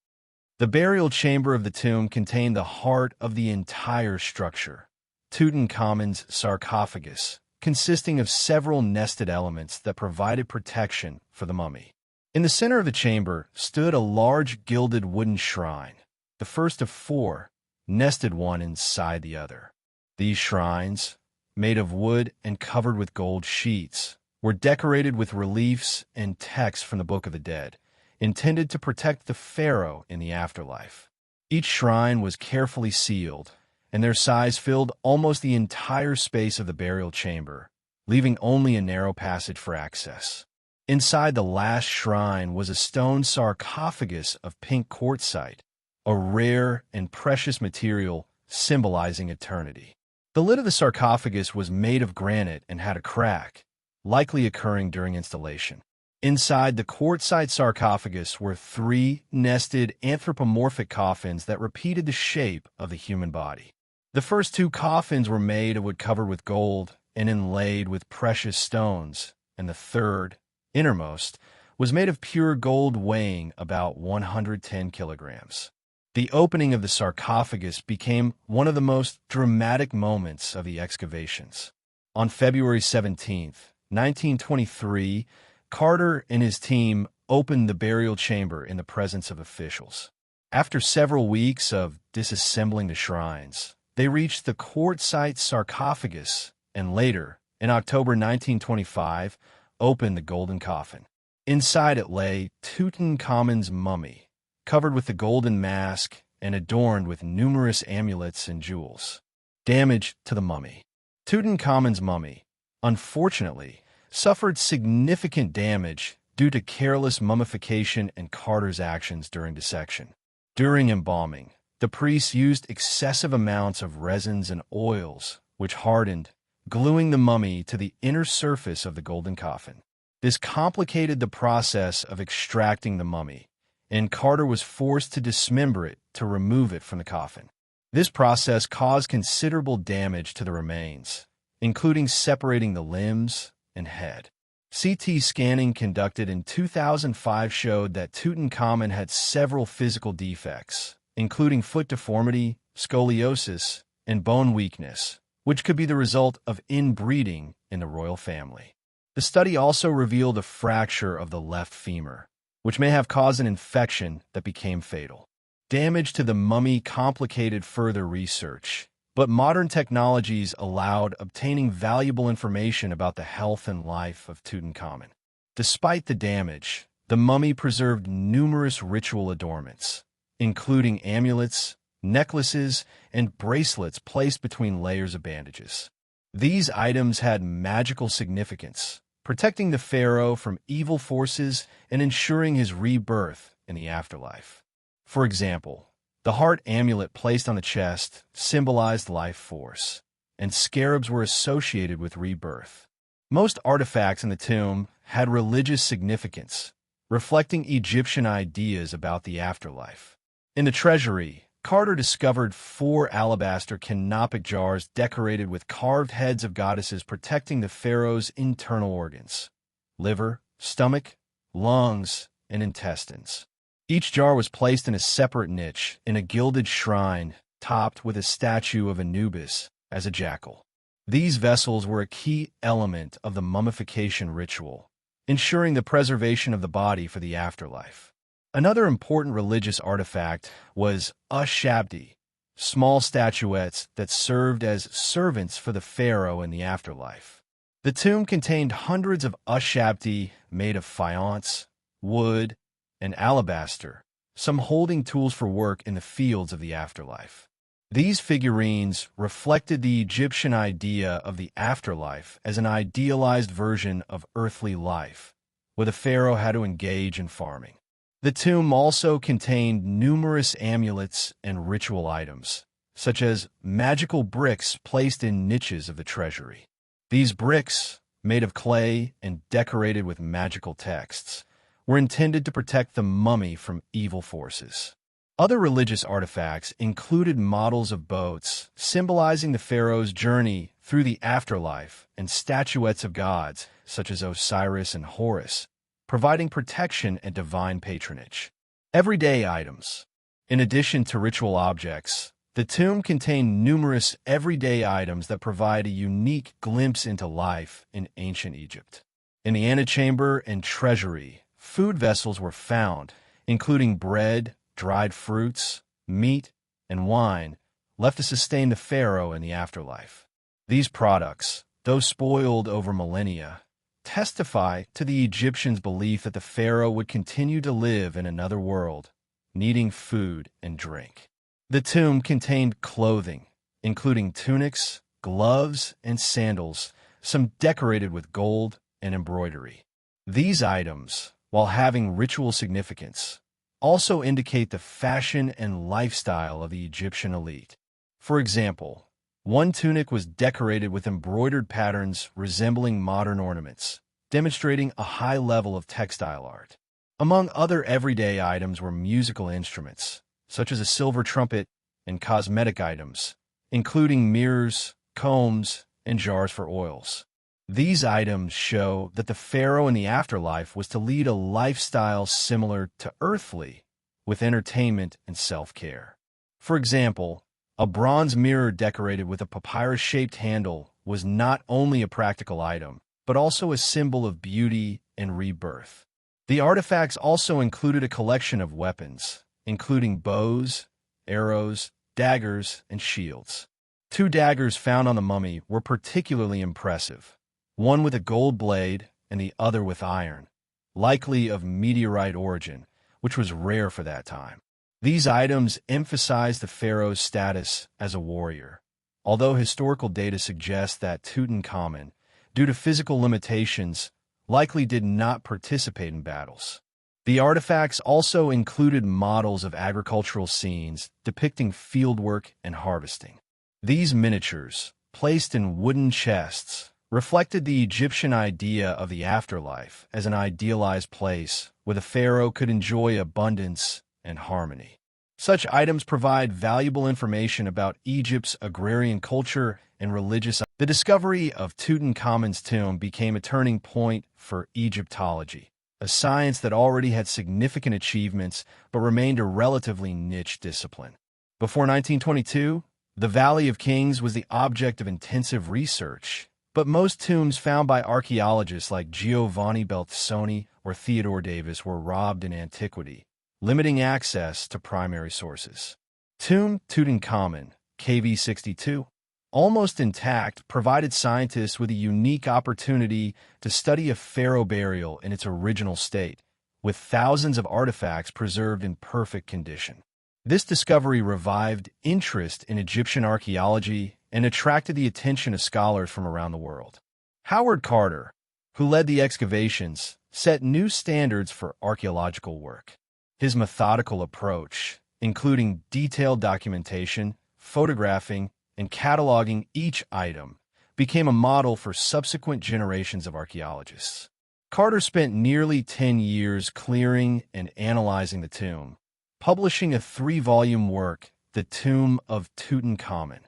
The burial chamber of the tomb contained the heart of the entire structure, Tutankhamun's sarcophagus, consisting of several nested elements that provided protection for the mummy. In the center of the chamber stood a large gilded wooden shrine, the first of four, nested one inside the other. These shrines, made of wood and covered with gold sheets, were decorated with reliefs and texts from the Book of the Dead, intended to protect the pharaoh in the afterlife. Each shrine was carefully sealed, and their size filled almost the entire space of the burial chamber, leaving only a narrow passage for access. Inside the last shrine was a stone sarcophagus of pink quartzite, a rare and precious material symbolizing eternity. The lid of the sarcophagus was made of granite and had a crack, likely occurring during installation. Inside the quartzite sarcophagus were three nested anthropomorphic coffins that repeated the shape of the human body. The first two coffins were made of wood covered with gold and inlaid with precious stones, and the third, innermost, was made of pure gold weighing about 110 kilograms. The opening of the sarcophagus became one of the most dramatic moments of the excavations. On February 17, 1923, Carter and his team opened the burial chamber in the presence of officials. After several weeks of disassembling the shrines, they reached the quartzite sarcophagus and later, in October 1925, opened the golden coffin. Inside it lay Tutankhamun's mummy, covered with the golden mask and adorned with numerous amulets and jewels. Damage to the mummy. Tutankhamun's mummy, unfortunately, suffered significant damage due to careless mummification and Carter's actions during dissection. During embalming, the priests used excessive amounts of resins and oils, which hardened, gluing the mummy to the inner surface of the golden coffin. This complicated the process of extracting the mummy, and Carter was forced to dismember it to remove it from the coffin. This process caused considerable damage to the remains, including separating the limbs and head. CT scanning conducted in 2005 showed that Tutankhamun had several physical defects, including foot deformity, scoliosis, and bone weakness, which could be the result of inbreeding in the royal family. The study also revealed a fracture of the left femur, which may have caused an infection that became fatal. Damage to the mummy complicated further research, but modern technologies allowed obtaining valuable information about the health and life of Tutankhamun. Despite the damage, the mummy preserved numerous ritual adornments, including amulets, necklaces, and bracelets placed between layers of bandages. These items had magical significance, protecting the pharaoh from evil forces and ensuring his rebirth in the afterlife. For example, the heart amulet placed on the chest symbolized life force, and scarabs were associated with rebirth. Most artifacts in the tomb had religious significance, reflecting Egyptian ideas about the afterlife. In the treasury, Carter discovered 4 alabaster canopic jars decorated with carved heads of goddesses protecting the pharaoh's internal organs: liver, stomach, lungs, and intestines. Each jar was placed in a separate niche in a gilded shrine topped with a statue of Anubis as a jackal. These vessels were a key element of the mummification ritual, ensuring the preservation of the body for the afterlife. Another important religious artifact was Ushabti, small statuettes that served as servants for the pharaoh in the afterlife. The tomb contained hundreds of Ushabti made of faience, wood, and alabaster, some holding tools for work in the fields of the afterlife. These figurines reflected the Egyptian idea of the afterlife as an idealized version of earthly life, where the pharaoh had to engage in farming. The tomb also contained numerous amulets and ritual items, such as magical bricks placed in niches of the treasury. These bricks, made of clay and decorated with magical texts, were intended to protect the mummy from evil forces. Other religious artifacts included models of boats symbolizing the pharaoh's journey through the afterlife and statuettes of gods such as Osiris and Horus, providing protection and divine patronage. Everyday items. In addition to ritual objects, the tomb contained numerous everyday items that provide a unique glimpse into life in ancient Egypt. In the antechamber and treasury, food vessels were found, including bread, dried fruits, meat, and wine, left to sustain the pharaoh in the afterlife. These products, though spoiled over millennia, testify to the Egyptians' belief that the pharaoh would continue to live in another world, needing food and drink. The tomb contained clothing, including tunics, gloves, and sandals, some decorated with gold and embroidery. These items, while having ritual significance, also indicate the fashion and lifestyle of the Egyptian elite. For example, one tunic was decorated with embroidered patterns resembling modern ornaments, demonstrating a high level of textile art. Among other everyday items were musical instruments, such as a silver trumpet, and cosmetic items, including mirrors, combs, and jars for oils. These items show that the pharaoh in the afterlife was to lead a lifestyle similar to earthly, with entertainment and self-care. For example, a bronze mirror decorated with a papyrus-shaped handle was not only a practical item, but also a symbol of beauty and rebirth. The artifacts also included a collection of weapons, including bows, arrows, daggers, and shields. 2 daggers found on the mummy were particularly impressive, one with a gold blade and the other with iron, likely of meteorite origin, which was rare for that time. These items emphasize the pharaoh's status as a warrior, although historical data suggests that Tutankhamun, due to physical limitations, likely did not participate in battles. The artifacts also included models of agricultural scenes depicting fieldwork and harvesting. These miniatures, placed in wooden chests, reflected the Egyptian idea of the afterlife as an idealized place where the pharaoh could enjoy abundance and harmony. Such items provide valuable information about Egypt's agrarian culture and religious. The discovery of Tutankhamun's tomb became a turning point for Egyptology, a science that already had significant achievements but remained a relatively niche discipline. Before 1922, the Valley of Kings was the object of intensive research, but most tombs found by archaeologists like Giovanni Beltassoni or Theodore Davis were robbed in antiquity, limiting access to primary sources. Tomb Tutankhamun, KV62, almost intact, provided scientists with a unique opportunity to study a pharaoh burial in its original state, with thousands of artifacts preserved in perfect condition. This discovery revived interest in Egyptian archaeology and attracted the attention of scholars from around the world. Howard Carter, who led the excavations, set new standards for archaeological work. His methodical approach, including detailed documentation, photographing, and cataloging each item, became a model for subsequent generations of archaeologists. Carter spent nearly 10 years clearing and analyzing the tomb, publishing a 3-volume work, The Tomb of Tutankhamun,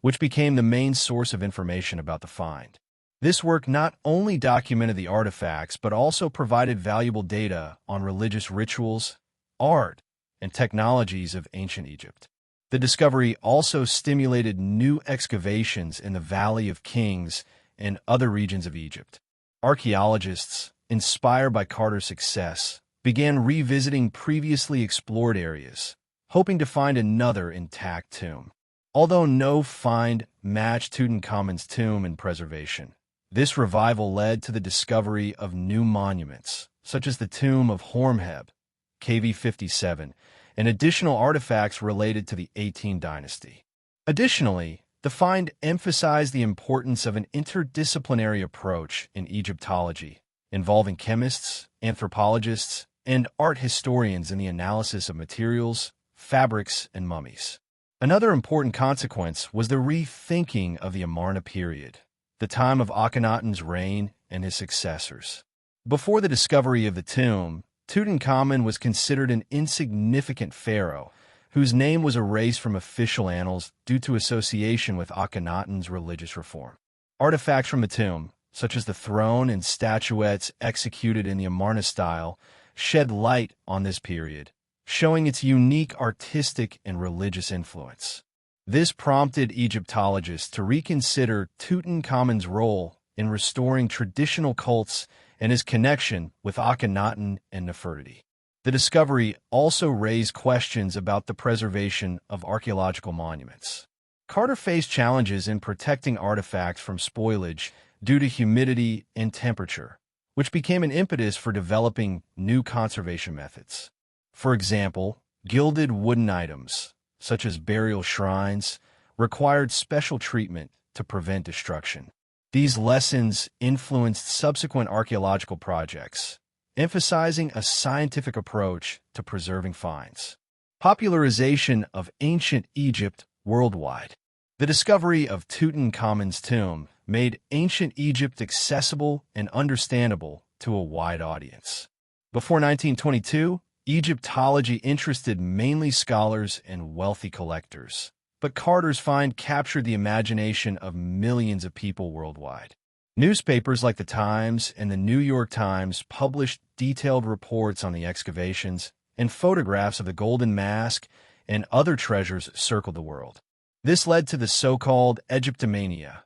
which became the main source of information about the find. This work not only documented the artifacts but also provided valuable data on religious rituals, art, and technologies of ancient Egypt. The discovery also stimulated new excavations in the Valley of Kings and other regions of Egypt. Archaeologists, inspired by Carter's success, began revisiting previously explored areas, hoping to find another intact tomb. Although no find matched Tutankhamun's tomb in preservation, this revival led to the discovery of new monuments, such as the tomb of Horemheb, KV57, and additional artifacts related to the 18th dynasty. Additionally, the find emphasized the importance of an interdisciplinary approach in Egyptology, involving chemists, anthropologists, and art historians in the analysis of materials, fabrics, and mummies. Another important consequence was the rethinking of the Amarna period, the time of Akhenaten's reign and his successors. Before the discovery of the tomb, Tutankhamun was considered an insignificant pharaoh whose name was erased from official annals due to association with Akhenaten's religious reform. Artifacts from the tomb, such as the throne and statuettes executed in the Amarna style, shed light on this period, showing its unique artistic and religious influence. This prompted Egyptologists to reconsider Tutankhamun's role in restoring traditional cults and his connection with Akhenaten and Nefertiti. The discovery also raised questions about the preservation of archaeological monuments. Carter faced challenges in protecting artifacts from spoilage due to humidity and temperature, which became an impetus for developing new conservation methods. For example, gilded wooden items, such as burial shrines, required special treatment to prevent destruction. These lessons influenced subsequent archaeological projects, emphasizing a scientific approach to preserving finds. Popularization of ancient Egypt worldwide. The discovery of Tutankhamun's tomb made ancient Egypt accessible and understandable to a wide audience. Before 1922, Egyptology interested mainly scholars and wealthy collectors, but Carter's find captured the imagination of millions of people worldwide. Newspapers like The Times and the New York Times published detailed reports on the excavations, and photographs of the Golden Mask and other treasures circled the world. This led to the so-called Egyptomania,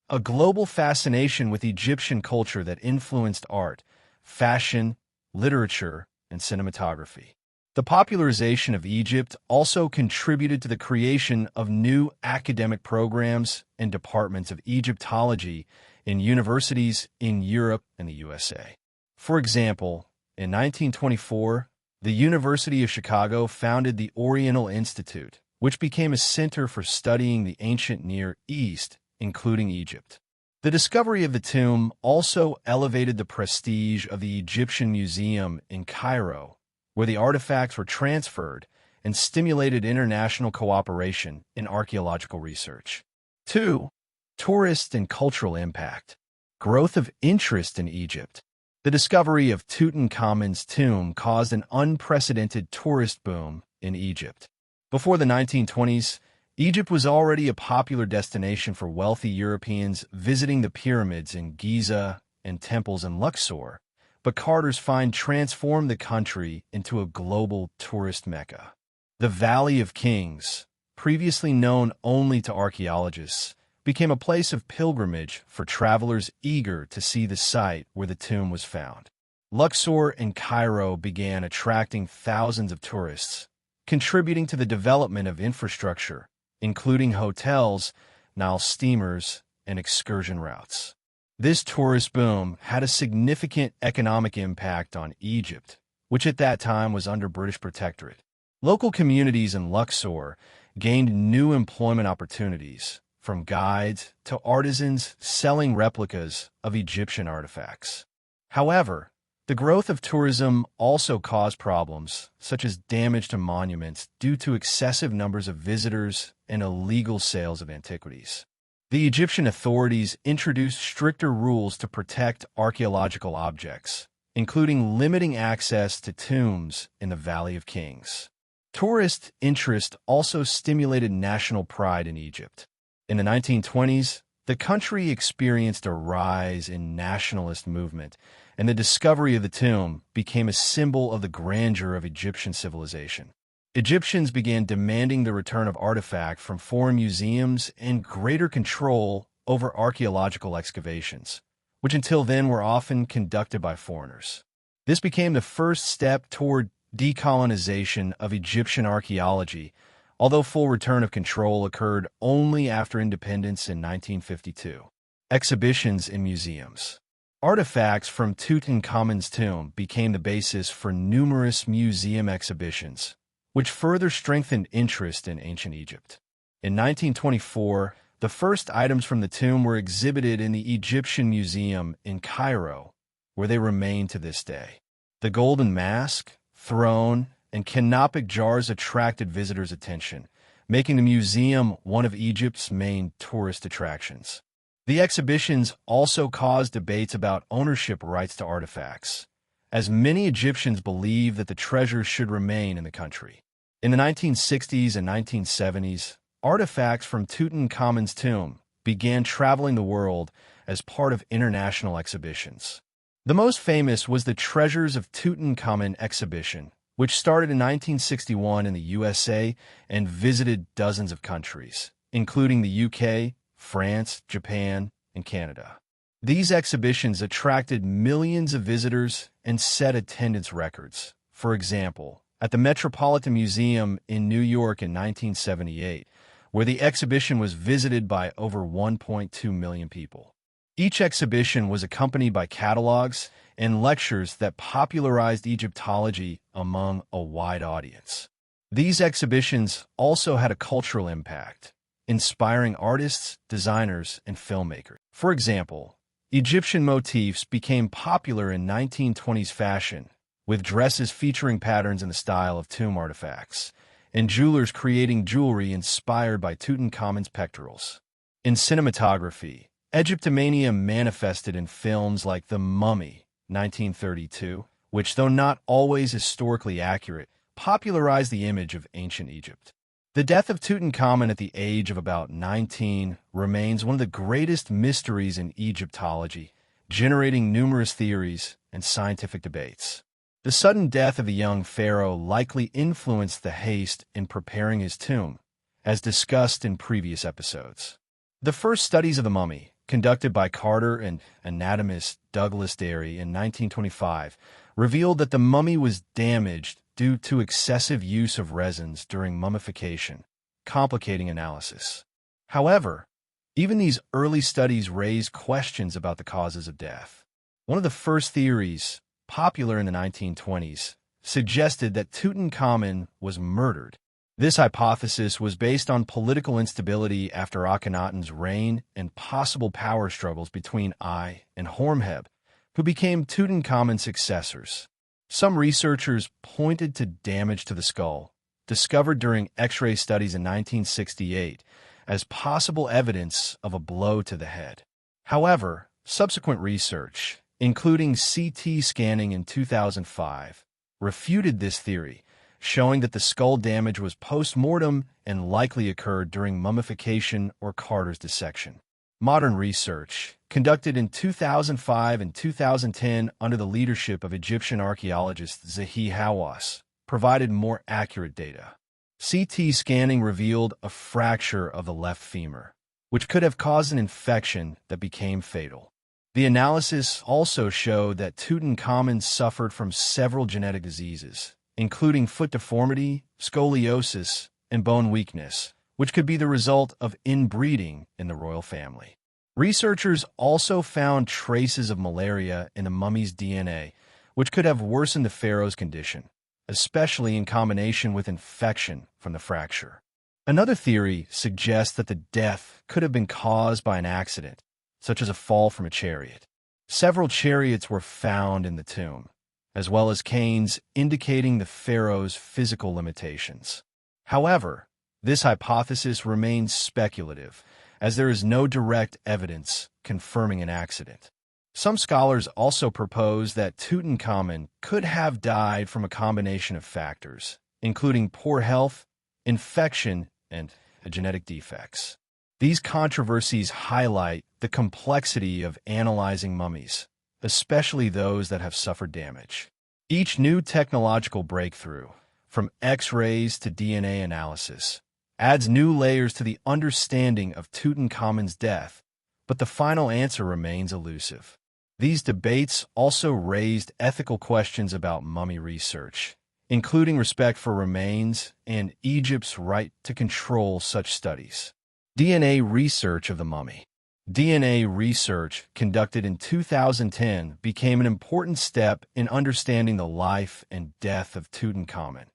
a global fascination with Egyptian culture that influenced art, fashion, literature, and cinematography. The popularization of Egypt also contributed to the creation of new academic programs and departments of Egyptology in universities in Europe and the USA. For example, in 1924, the University of Chicago founded the Oriental Institute, which became a center for studying the ancient Near East, including Egypt. The discovery of the tomb also elevated the prestige of the Egyptian Museum in Cairo, where the artifacts were transferred, and stimulated international cooperation in archaeological research. 2. Tourist and cultural impact. Growth of interest in Egypt. The discovery of Tutankhamun's tomb caused an unprecedented tourist boom in Egypt. Before the 1920s, Egypt was already a popular destination for wealthy Europeans visiting the pyramids in Giza and temples in Luxor, but Carter's find transformed the country into a global tourist mecca. The Valley of Kings, previously known only to archaeologists, became a place of pilgrimage for travelers eager to see the site where the tomb was found. Luxor and Cairo began attracting thousands of tourists, contributing to the development of infrastructure, including hotels, Nile steamers, and excursion routes. This tourist boom had a significant economic impact on Egypt, which at that time was under British protectorate. Local communities in Luxor gained new employment opportunities, from guides to artisans selling replicas of Egyptian artifacts. However, the growth of tourism also caused problems, such as damage to monuments due to excessive numbers of visitors and illegal sales of antiquities. The Egyptian authorities introduced stricter rules to protect archaeological objects, including limiting access to tombs in the Valley of Kings. Tourist interest also stimulated national pride in Egypt. In the 1920s, the country experienced a rise in nationalist movement, and the discovery of the tomb became a symbol of the grandeur of Egyptian civilization. Egyptians began demanding the return of artifacts from foreign museums and greater control over archaeological excavations, which until then were often conducted by foreigners. This became the first step toward decolonization of Egyptian archaeology, although full return of control occurred only after independence in 1952. Exhibitions in museums. Artifacts from Tutankhamun's tomb became the basis for numerous museum exhibitions, which further strengthened interest in ancient Egypt. In 1924, the first items from the tomb were exhibited in the Egyptian Museum in Cairo, where they remain to this day. The golden mask, throne, and canopic jars attracted visitors' attention, making the museum one of Egypt's main tourist attractions. The exhibitions also caused debates about ownership rights to artifacts, as many Egyptians believed that the treasures should remain in the country. In the 1960s and 1970s, artifacts from Tutankhamun's tomb began traveling the world as part of international exhibitions. The most famous was the Treasures of Tutankhamun exhibition, which started in 1961 in the USA and visited dozens of countries, including the UK, France, Japan, and Canada. These exhibitions attracted millions of visitors and set attendance records. For example, at the Metropolitan Museum in New York in 1978, where the exhibition was visited by over 1.2 million people. Each exhibition was accompanied by catalogs and lectures that popularized Egyptology among a wide audience. These exhibitions also had a cultural impact, inspiring artists, designers, and filmmakers. For example, Egyptian motifs became popular in 1920s fashion, with dresses featuring patterns in the style of tomb artifacts, and jewelers creating jewelry inspired by Tutankhamun's pectorals. In cinematography, Egyptomania manifested in films like The Mummy, 1932, which, though not always historically accurate, popularized the image of ancient Egypt. The death of Tutankhamun at the age of about 19 remains one of the greatest mysteries in Egyptology, generating numerous theories and scientific debates. The sudden death of the young pharaoh likely influenced the haste in preparing his tomb, as discussed in previous episodes. The first studies of the mummy, conducted by Carter and anatomist Douglas Derry in 1925, revealed that the mummy was damaged due to excessive use of resins during mummification, complicating analysis. However, even these early studies raised questions about the causes of death. One of the first theories, popular in the 1920s, suggested that Tutankhamun was murdered. This hypothesis was based on political instability after Akhenaten's reign and possible power struggles between Ai and Horemheb, who became Tutankhamun's successors. Some researchers pointed to damage to the skull, discovered during X-ray studies in 1968, as possible evidence of a blow to the head. However, Subsequent research, including CT scanning in 2005, refuted this theory, showing that the skull damage was post-mortem and likely occurred during mummification or Carter's dissection. Modern research, conducted in 2005 and 2010 under the leadership of Egyptian archaeologist Zahi Hawass, provided more accurate data. CT scanning revealed a fracture of the left femur, which could have caused an infection that became fatal. The analysis also showed that Tutankhamun suffered from several genetic diseases, including foot deformity, scoliosis, and bone weakness, which could be the result of inbreeding in the royal family. Researchers also found traces of malaria in the mummy's DNA, which could have worsened the pharaoh's condition, especially in combination with infection from the fracture. Another theory suggests that the death could have been caused by an accident, such as a fall from a chariot. Several chariots were found in the tomb, as well as canes indicating the pharaoh's physical limitations. However, this hypothesis remains speculative, as there is no direct evidence confirming an accident. Some scholars also propose that Tutankhamun could have died from a combination of factors, including poor health, infection, and genetic defects. These controversies highlight the complexity of analyzing mummies, especially those that have suffered damage. Each new technological breakthrough, from X-rays to DNA analysis, adds new layers to the understanding of Tutankhamun's death, but the final answer remains elusive. These debates also raised ethical questions about mummy research, including respect for remains and Egypt's right to control such studies. DNA research of the mummy. DNA research conducted in 2010 became an important step in understanding the life and death of Tutankhamun,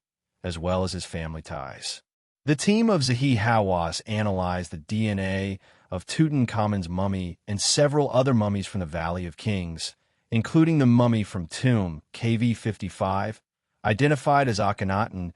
as well as his family ties. The team of Zahi Hawass analyzed the DNA of Tutankhamun's mummy and several other mummies from the Valley of Kings, including the mummy from tomb KV55, identified as Akhenaten,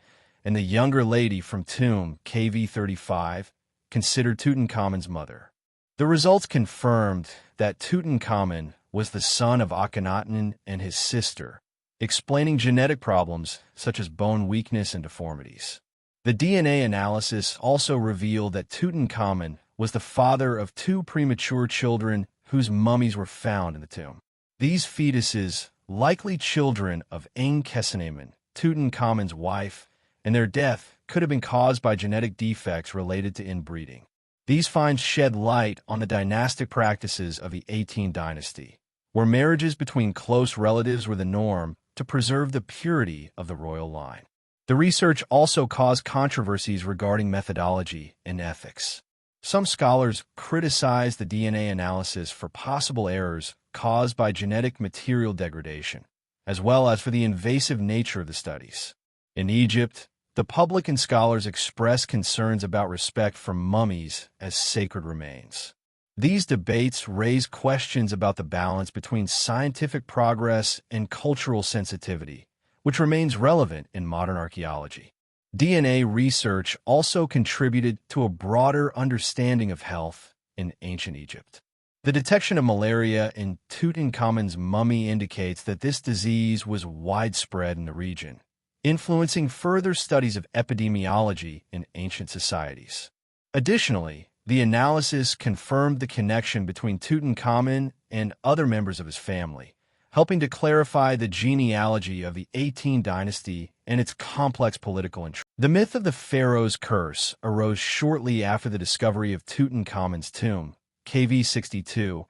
and the younger lady from tomb KV35, considered Tutankhamun's mother. The results confirmed that Tutankhamun was the son of Akhenaten and his sister, explaining genetic problems such as bone weakness and deformities. The DNA analysis also revealed that Tutankhamun was the father of two premature children whose mummies were found in the tomb. These fetuses, likely children of Ankhesenamun, Tutankhamun's wife, and their death could have been caused by genetic defects related to inbreeding. These finds shed light on the dynastic practices of the 18th dynasty, where marriages between close relatives were the norm to preserve the purity of the royal line. The research also caused controversies regarding methodology and ethics. Some scholars criticized the DNA analysis for possible errors caused by genetic material degradation, as well as for the invasive nature of the studies. In Egypt, the public and scholars expressed concerns about respect for mummies as sacred remains. These debates raise questions about the balance between scientific progress and cultural sensitivity, which remains relevant in modern archaeology. DNA research also contributed to a broader understanding of health in ancient Egypt. The detection of malaria in Tutankhamun's mummy indicates that this disease was widespread in the region, influencing further studies of epidemiology in ancient societies. Additionally, the analysis confirmed the connection between Tutankhamun and other members of his family, helping to clarify the genealogy of the 18th dynasty and its complex political intrigue. The myth of the pharaoh's curse arose shortly after the discovery of Tutankhamun's tomb, KV62,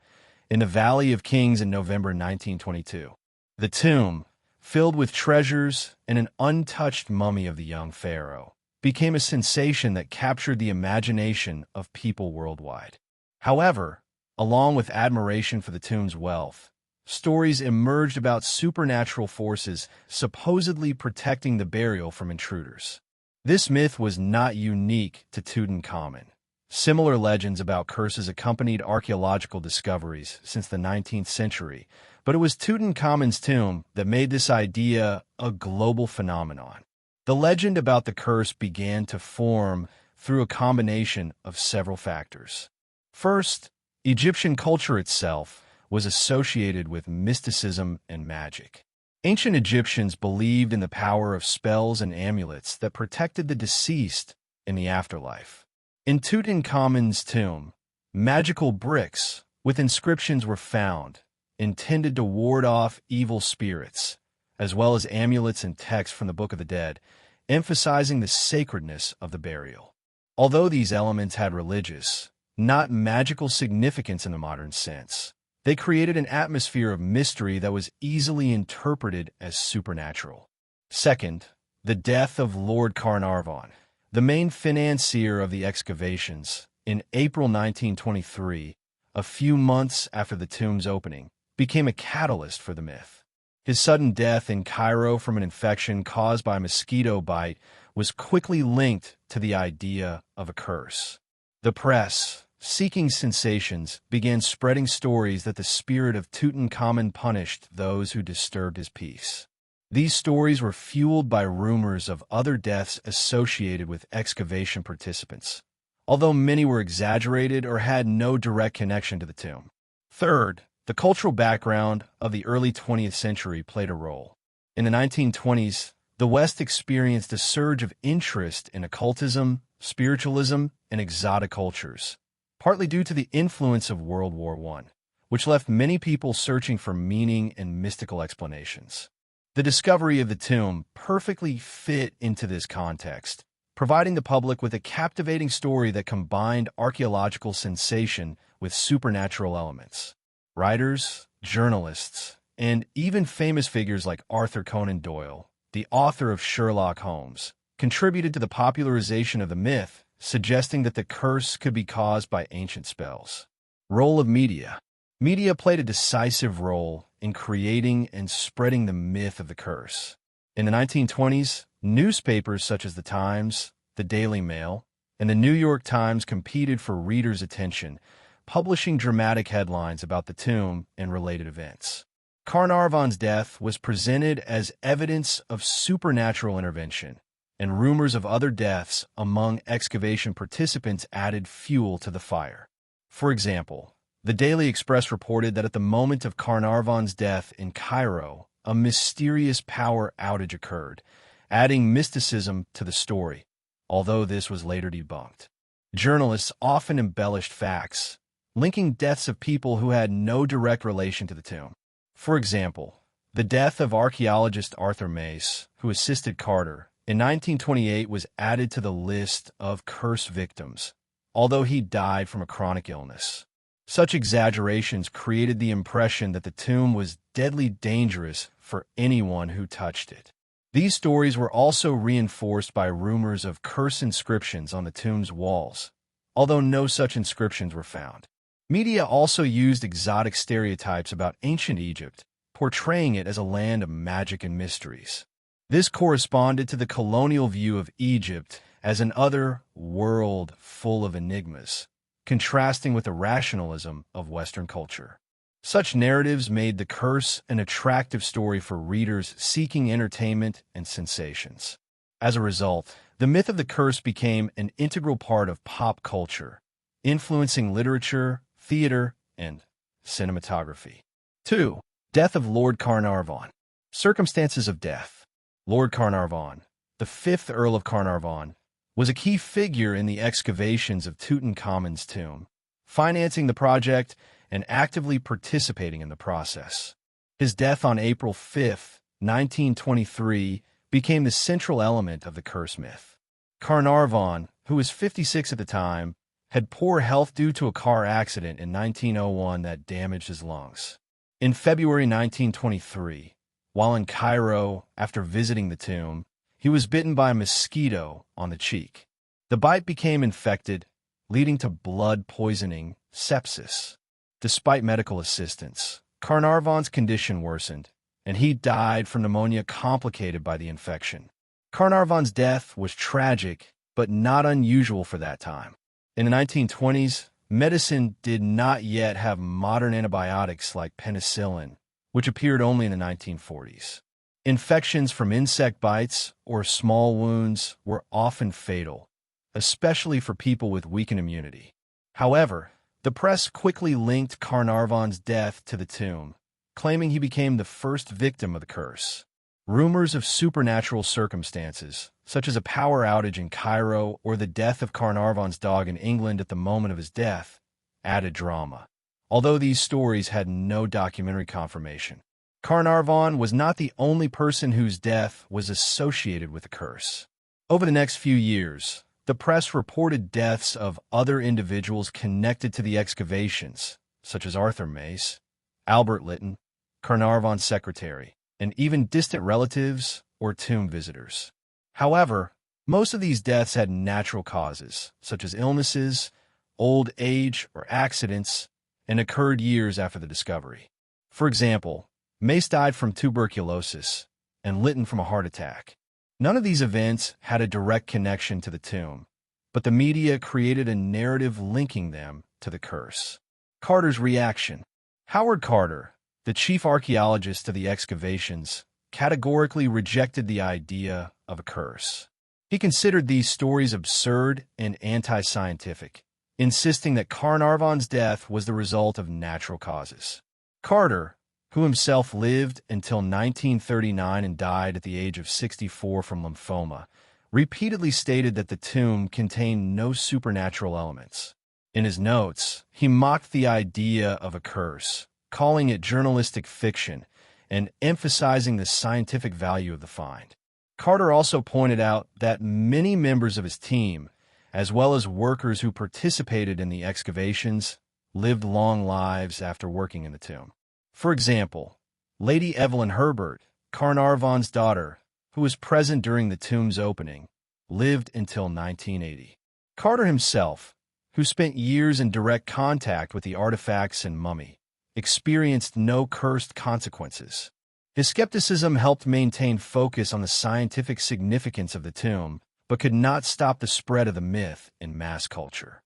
in the Valley of Kings in November 1922. The tomb, filled with treasures and an untouched mummy of the young pharaoh, became a sensation that captured the imagination of people worldwide. However, along with admiration for the tomb's wealth, stories emerged about supernatural forces supposedly protecting the burial from intruders. This myth was not unique to Tutankhamun. Similar legends about curses accompanied archaeological discoveries since the 19th century, but it was Tutankhamun's tomb that made this idea a global phenomenon. The legend about the curse began to form through a combination of several factors. First, Egyptian culture itself was associated with mysticism and magic. Ancient Egyptians believed in the power of spells and amulets that protected the deceased in the afterlife. In Tutankhamun's tomb, magical bricks with inscriptions were found, intended to ward off evil spirits, as well as amulets and texts from the Book of the Dead, emphasizing the sacredness of the burial. Although these elements had religious, not magical significance in the modern sense, they created an atmosphere of mystery that was easily interpreted as supernatural. Second, the death of Lord Carnarvon, the main financier of the excavations. In April 1923, a few months after the tomb's opening, became a catalyst for the myth. His sudden death in Cairo from an infection caused by a mosquito bite was quickly linked to the idea of a curse. The press, seeking sensations, began spreading stories that the spirit of Tutankhamun punished those who disturbed his peace. These stories were fueled by rumors of other deaths associated with excavation participants, although many were exaggerated or had no direct connection to the tomb. Third, the cultural background of the early 20th century played a role. In the 1920s, the West experienced a surge of interest in occultism, spiritualism, and exotic cultures, partly due to the influence of World War I, which left many people searching for meaning and mystical explanations. The discovery of the tomb perfectly fit into this context, providing the public with a captivating story that combined archaeological sensation with supernatural elements. Writers, journalists, and even famous figures like Arthur Conan Doyle, the author of Sherlock Holmes, contributed to the popularization of the myth, suggesting that the curse could be caused by ancient spells. Role of media. Media played a decisive role in creating and spreading the myth of the curse. In the 1920s, newspapers such as The Times, The Daily Mail, and The New York Times competed for readers' attention, publishing dramatic headlines about the tomb and related events. Carnarvon's death was presented as evidence of supernatural intervention, and rumors of other deaths among excavation participants added fuel to the fire. For example, the Daily Express reported that at the moment of Carnarvon's death in Cairo, a mysterious power outage occurred, adding mysticism to the story, although this was later debunked. Journalists often embellished facts, linking deaths of people who had no direct relation to the tomb. For example, the death of archaeologist Arthur Mace, who assisted Carter, in 1928 was added to the list of curse victims, although he died from a chronic illness. Such exaggerations created the impression that the tomb was deadly dangerous for anyone who touched it. These stories were also reinforced by rumors of curse inscriptions on the tomb's walls, although no such inscriptions were found. Media also used exotic stereotypes about ancient Egypt, portraying it as a land of magic and mysteries. This corresponded to the colonial view of Egypt as an other world full of enigmas, contrasting with the rationalism of Western culture. Such narratives made the curse an attractive story for readers seeking entertainment and sensations. As a result, the myth of the curse became an integral part of pop culture, influencing literature, theater, and cinematography. 2. Death of Lord Carnarvon. Circumstances of death. Lord Carnarvon, the 5th Earl of Carnarvon, was a key figure in the excavations of Tutankhamun's tomb, financing the project and actively participating in the process. His death on April 5, 1923, became the central element of the curse myth. Carnarvon, who was 56 at the time, had poor health due to a car accident in 1901 that damaged his lungs. In February 1923, while in Cairo after visiting the tomb, he was bitten by a mosquito on the cheek. The bite became infected, leading to blood poisoning, sepsis. Despite medical assistance, Carnarvon's condition worsened, and he died from pneumonia complicated by the infection. Carnarvon's death was tragic, but not unusual for that time. In the 1920s, medicine did not yet have modern antibiotics like penicillin, which appeared only in the 1940s. Infections from insect bites or small wounds were often fatal, especially for people with weakened immunity. However, The press quickly linked Carnarvon's death to the tomb, claiming he became the first victim of the curse. Rumors of supernatural circumstances, such as a power outage in Cairo or the death of Carnarvon's dog in England at the moment of his death, added drama. Although these stories had no documentary confirmation, Carnarvon was not the only person whose death was associated with the curse. Over the next few years, the press reported deaths of other individuals connected to the excavations, such as Arthur Mace, Albert Lytton, Carnarvon's secretary, and even distant relatives or tomb visitors. However, most of these deaths had natural causes, such as illnesses, old age, or accidents, and occurred years after the discovery. For example, Mace died from tuberculosis, and Lytton from a heart attack. None of these events had a direct connection to the tomb, but the media created a narrative linking them to the curse. Carter's reaction. Howard Carter, the chief archaeologist of the excavations, categorically rejected the idea of a curse. He considered these stories absurd and anti-scientific, insisting that Carnarvon's death was the result of natural causes. Carter, who himself lived until 1939 and died at the age of 64 from lymphoma, repeatedly stated that the tomb contained no supernatural elements. In his notes, he mocked the idea of a curse, calling it journalistic fiction and emphasizing the scientific value of the find. Carter also pointed out that many members of his team, as well as workers who participated in the excavations, lived long lives after working in the tomb. For example, Lady Evelyn Herbert, Carnarvon's daughter, who was present during the tomb's opening, lived until 1980. Carter himself, who spent years in direct contact with the artifacts and mummy, experienced no cursed consequences. His skepticism helped maintain focus on the scientific significance of the tomb, but could not stop the spread of the myth in mass culture.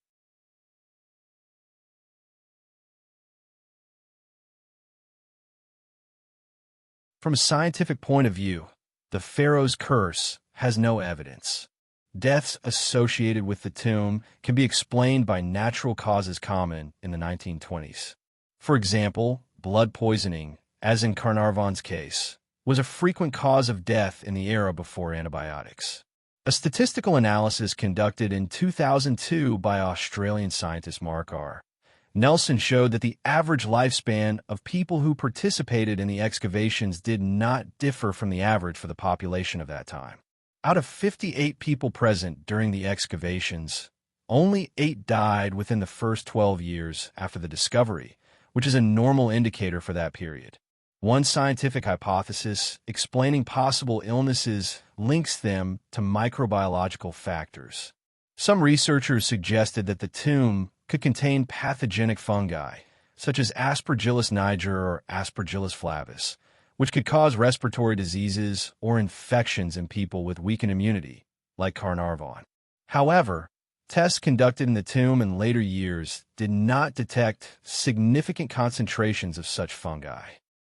From a scientific point of view, the Pharaoh's curse has no evidence. Deaths associated with the tomb can be explained by natural causes common in the 1920s. For example, blood poisoning, as in Carnarvon's case, was a frequent cause of death in the era before antibiotics. A statistical analysis conducted in 2002 by Australian scientist Mark R. Nelson showed that the average lifespan of people who participated in the excavations did not differ from the average for the population of that time. Out of 58 people present during the excavations, only 8 died within the first 12 years after the discovery, which is a normal indicator for that period. One scientific hypothesis explaining possible illnesses links them to microbiological factors. Some researchers suggested that the tomb could contain pathogenic fungi, such as Aspergillus niger or Aspergillus flavus, which could cause respiratory diseases or infections in people with weakened immunity, like Carnarvon. However, tests conducted in the tomb in later years did not detect significant concentrations of such fungi.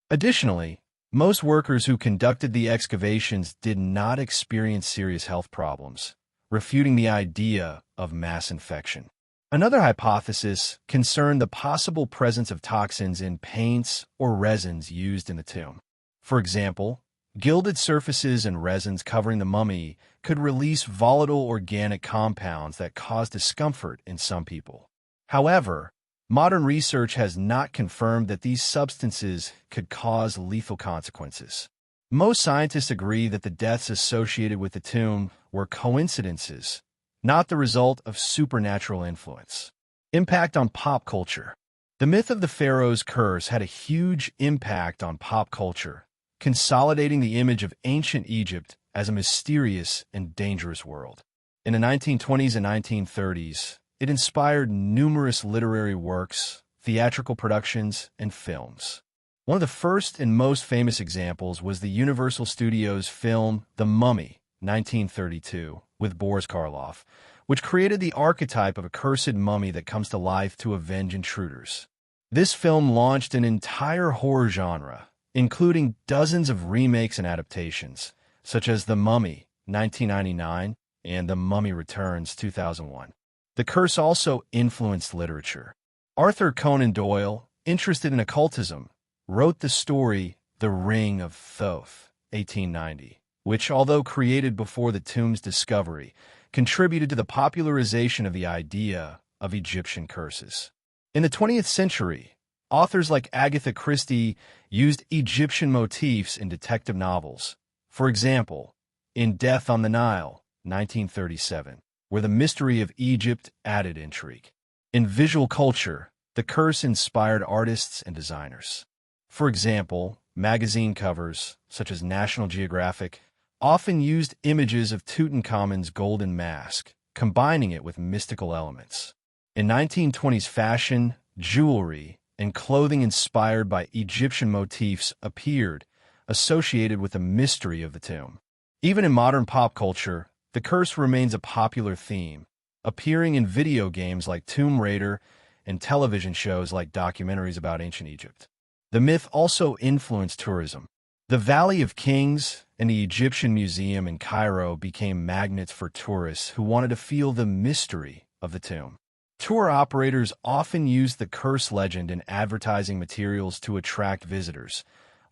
Additionally, most workers who conducted the excavations did not experience serious health problems, refuting the idea of mass infection. Another hypothesis concerned the possible presence of toxins in paints or resins used in the tomb. For example, gilded surfaces and resins covering the mummy could release volatile organic compounds that cause discomfort in some people. However, modern research has not confirmed that these substances could cause lethal consequences. Most scientists agree that the deaths associated with the tomb were coincidences, not the result of supernatural influence. Impact on pop culture. The myth of the Pharaoh's curse had a huge impact on pop culture, consolidating the image of ancient Egypt as a mysterious and dangerous world. In the 1920s and 1930s, it inspired numerous literary works, theatrical productions, and films. One of the first and most famous examples was the Universal Studios film The Mummy, 1932, with Boris Karloff, which created the archetype of a cursed mummy that comes to life to avenge intruders. This film launched an entire horror genre, including dozens of remakes and adaptations, such as The Mummy, 1999, and The Mummy Returns, 2001. The curse also influenced literature. Arthur Conan Doyle, interested in occultism, wrote the story The Ring of Thoth, 1890, which, although created before the tomb's discovery, contributed to the popularization of the idea of Egyptian curses. In the 20th century, authors like Agatha Christie used Egyptian motifs in detective novels. For example, in Death on the Nile, 1937, where the mystery of Egypt added intrigue. In visual culture, the curse inspired artists and designers. For example, magazine covers, such as National Geographic, often used images of Tutankhamun's golden mask, combining it with mystical elements. In 1920s fashion, jewelry, and clothing inspired by Egyptian motifs appeared, associated with the mystery of the tomb. Even in modern pop culture, the curse remains a popular theme, appearing in video games like Tomb Raider and television shows like documentaries about ancient Egypt. The myth also influenced tourism. The Valley of Kings and the Egyptian Museum in Cairo became magnets for tourists who wanted to feel the mystery of the tomb. Tour operators often used the curse legend in advertising materials to attract visitors,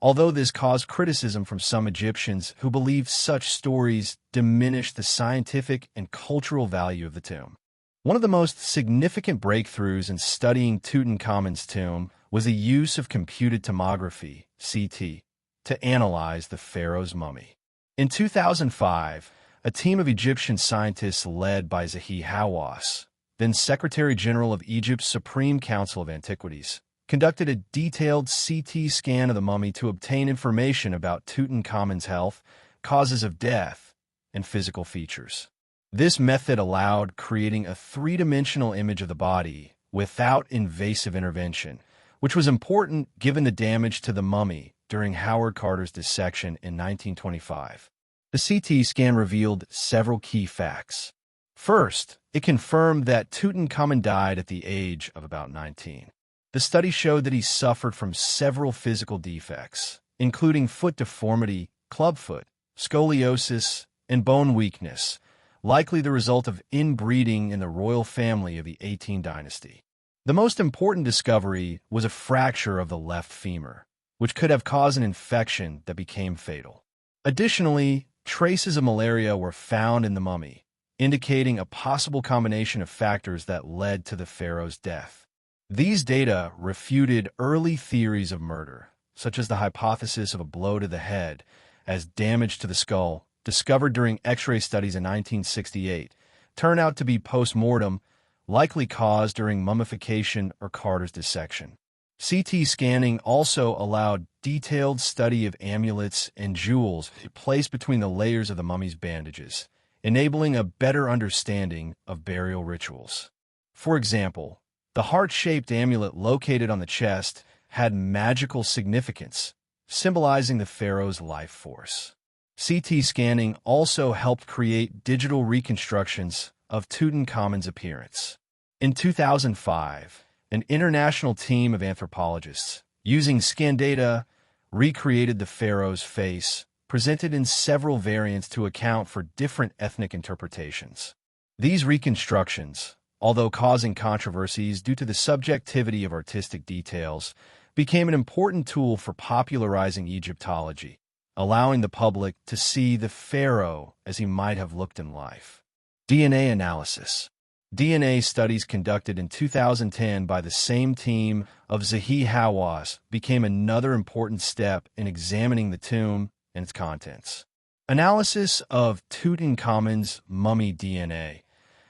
although this caused criticism from some Egyptians who believed such stories diminished the scientific and cultural value of the tomb. One of the most significant breakthroughs in studying Tutankhamun's tomb was the use of computed tomography, CT, to analyze the pharaoh's mummy. In 2005, a team of Egyptian scientists led by Zahi Hawass, then Secretary General of Egypt's Supreme Council of Antiquities, conducted a detailed CT scan of the mummy to obtain information about Tutankhamun's health, causes of death, and physical features. This method allowed creating a three-dimensional image of the body without invasive intervention, which was important given the damage to the mummy during Howard Carter's dissection in 1925. The CT scan revealed several key facts. First, it confirmed that Tutankhamun died at the age of about 19. The study showed that he suffered from several physical defects, including foot deformity, clubfoot, scoliosis, and bone weakness, likely the result of inbreeding in the royal family of the 18th dynasty. The most important discovery was a fracture of the left femur, which could have caused an infection that became fatal. Additionally, traces of malaria were found in the mummy, indicating a possible combination of factors that led to the pharaoh's death. These data refuted early theories of murder, such as the hypothesis of a blow to the head, as damage to the skull, discovered during X-ray studies in 1968, turned out to be post-mortem, likely caused during mummification or Carter's dissection. CT scanning also allowed detailed study of amulets and jewels placed between the layers of the mummy's bandages, enabling a better understanding of burial rituals. For example, the heart-shaped amulet located on the chest had magical significance, symbolizing the pharaoh's life force. CT scanning also helped create digital reconstructions of Tutankhamun's appearance. In 2005, an international team of anthropologists, using scan data, recreated the pharaoh's face, presented in several variants to account for different ethnic interpretations. These reconstructions, although causing controversies due to the subjectivity of artistic details, became an important tool for popularizing Egyptology, allowing the public to see the pharaoh as he might have looked in life. DNA analysis. DNA studies conducted in 2010 by the same team of Zahi Hawass became another important step in examining the tomb and its contents. Analysis of Tutankhamun's mummy DNA,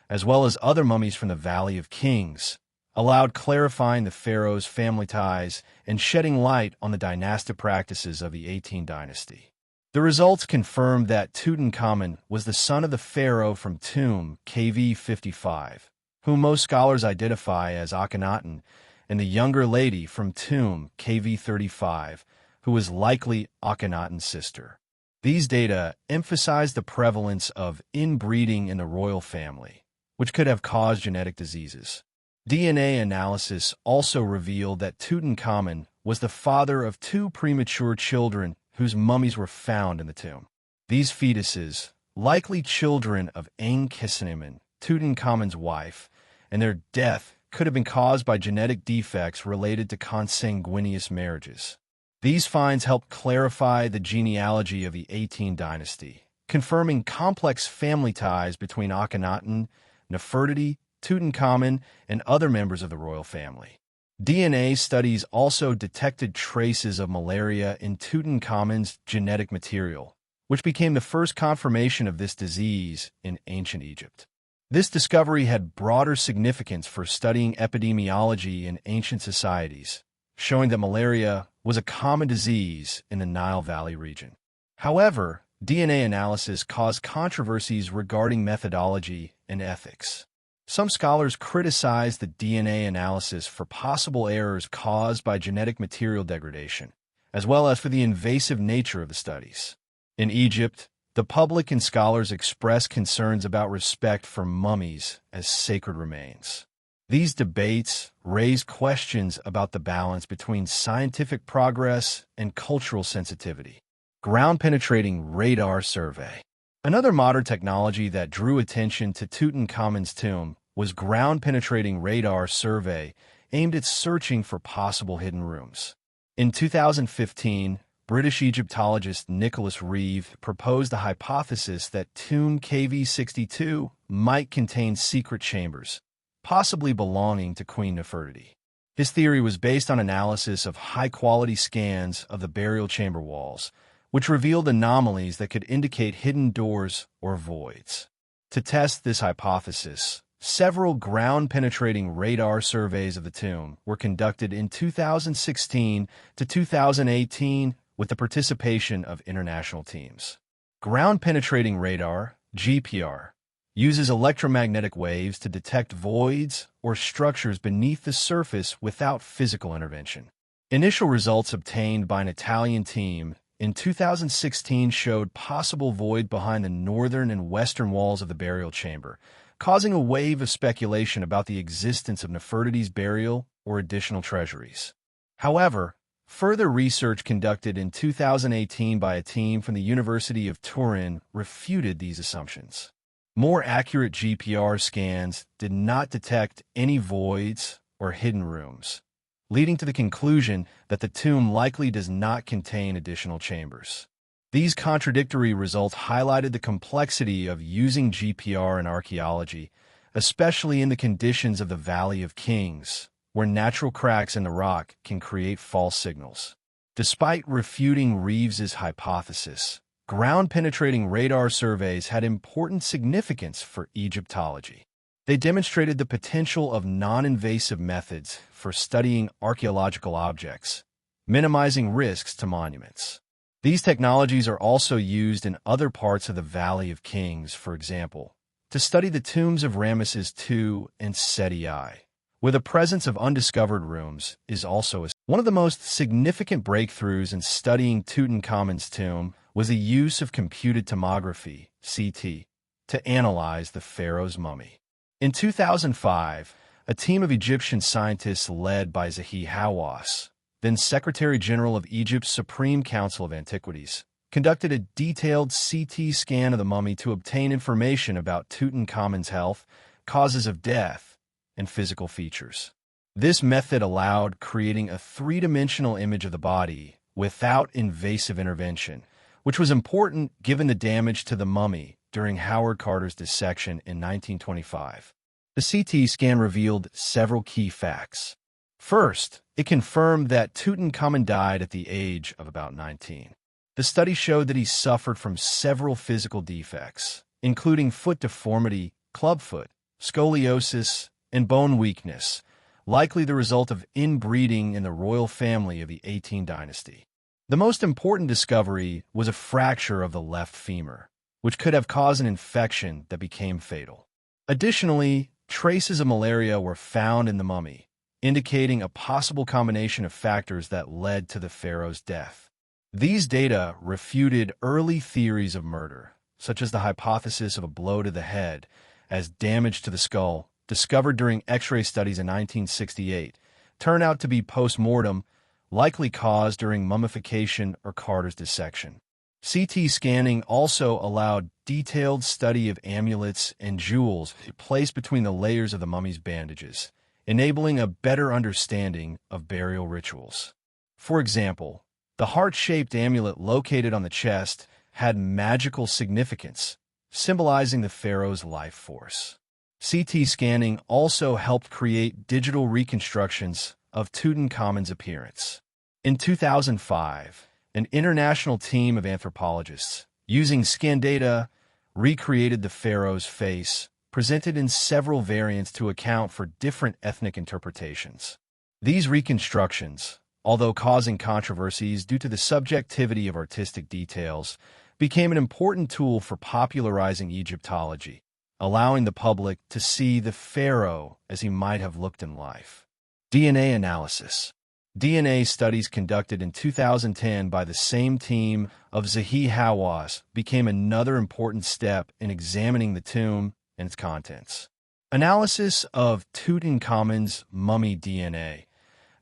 as well as other mummies from the Valley of Kings, allowed clarifying the pharaoh's family ties and shedding light on the dynastic practices of the 18th dynasty. The results confirmed that Tutankhamun was the son of the pharaoh from tomb KV 55, whom most scholars identify as Akhenaten, and the younger lady from tomb KV 35, who was likely Akhenaten's sister. These data emphasize the prevalence of inbreeding in the royal family, which could have caused genetic diseases. DNA analysis also revealed that Tutankhamun was the father of two premature children whose mummies were found in the tomb. These fetuses, likely children of Ankhesenamun, Tutankhamun's wife, and their death could have been caused by genetic defects related to consanguineous marriages. These finds helped clarify the genealogy of the 18th dynasty, confirming complex family ties between Akhenaten, Nefertiti, Tutankhamun, and other members of the royal family. DNA studies also detected traces of malaria in Tutankhamun's genetic material, which became the first confirmation of this disease in ancient Egypt. This discovery had broader significance for studying epidemiology in ancient societies, showing that malaria was a common disease in the Nile Valley region. However, DNA analysis caused controversies regarding methodology and ethics. Some scholars criticized the DNA analysis for possible errors caused by genetic material degradation, as well as for the invasive nature of the studies. In Egypt, the public and scholars expressed concerns about respect for mummies as sacred remains. These debates raised questions about the balance between scientific progress and cultural sensitivity. Ground-penetrating radar survey. Another modern technology that drew attention to Tutankhamun's tomb was ground-penetrating radar survey aimed at searching for possible hidden rooms. In 2015, British Egyptologist Nicholas Reeve proposed the hypothesis that Tomb KV62 might contain secret chambers, possibly belonging to Queen Nefertiti. His theory was based on analysis of high-quality scans of the burial chamber walls, which revealed anomalies that could indicate hidden doors or voids. To test this hypothesis, several ground-penetrating radar surveys of the tomb were conducted in 2016 to 2018 with the participation of international teams. Ground-penetrating radar, GPR, uses electromagnetic waves to detect voids or structures beneath the surface without physical intervention. Initial results obtained by an Italian team in 2016 showed possible void behind the northern and western walls of the burial chamber, causing a wave of speculation about the existence of Nefertiti's burial or additional treasuries. However, further research conducted in 2018 by a team from the University of Turin refuted these assumptions. More accurate GPR scans did not detect any voids or hidden rooms, leading to the conclusion that the tomb likely does not contain additional chambers. These contradictory results highlighted the complexity of using GPR in archaeology, especially in the conditions of the Valley of Kings, where natural cracks in the rock can create false signals. Despite refuting Reeves's hypothesis, ground-penetrating radar surveys had important significance for Egyptology. They demonstrated the potential of non-invasive methods for studying archaeological objects, minimizing risks to monuments. These technologies are also used in other parts of the Valley of Kings, for example, to study the tombs of Ramesses II and Seti I, where the presence of undiscovered rooms is also one of the most significant breakthroughs in studying Tutankhamun's tomb was the use of computed tomography, CT, to analyze the pharaoh's mummy. In 2005, a team of Egyptian scientists led by Zahi Hawass, then Secretary General of Egypt's Supreme Council of Antiquities, conducted a detailed CT scan of the mummy to obtain information about Tutankhamun's health, causes of death, and physical features. This method allowed creating a three-dimensional image of the body without invasive intervention, which was important given the damage to the mummy during Howard Carter's dissection in 1925. The CT scan revealed several key facts. First, it confirmed that Tutankhamun died at the age of about 19. The study showed that he suffered from several physical defects, including foot deformity, clubfoot, scoliosis, and bone weakness, likely the result of inbreeding in the royal family of the 18th dynasty. The most important discovery was a fracture of the left femur, which could have caused an infection that became fatal. Additionally, traces of malaria were found in the mummy, indicating a possible combination of factors that led to the pharaoh's death. These data refuted early theories of murder, such as the hypothesis of a blow to the head, as damage to the skull, discovered during X-ray studies in 1968, turned out to be post-mortem, likely caused during mummification or Carter's dissection. CT scanning also allowed detailed study of amulets and jewels placed between the layers of the mummy's bandages, enabling a better understanding of burial rituals. For example, the heart-shaped amulet located on the chest had magical significance, symbolizing the pharaoh's life force. CT scanning also helped create digital reconstructions of Tutankhamun's appearance. In 2005, an international team of anthropologists, using scan data, recreated the pharaoh's face, presented in several variants to account for different ethnic interpretations. These reconstructions, although causing controversies due to the subjectivity of artistic details, became an important tool for popularizing Egyptology, allowing the public to see the pharaoh as he might have looked in life. DNA analysis. DNA studies conducted in 2010 by the same team of Zahi Hawass became another important step in examining the tomb and its contents. Analysis of Tutankhamun's mummy DNA,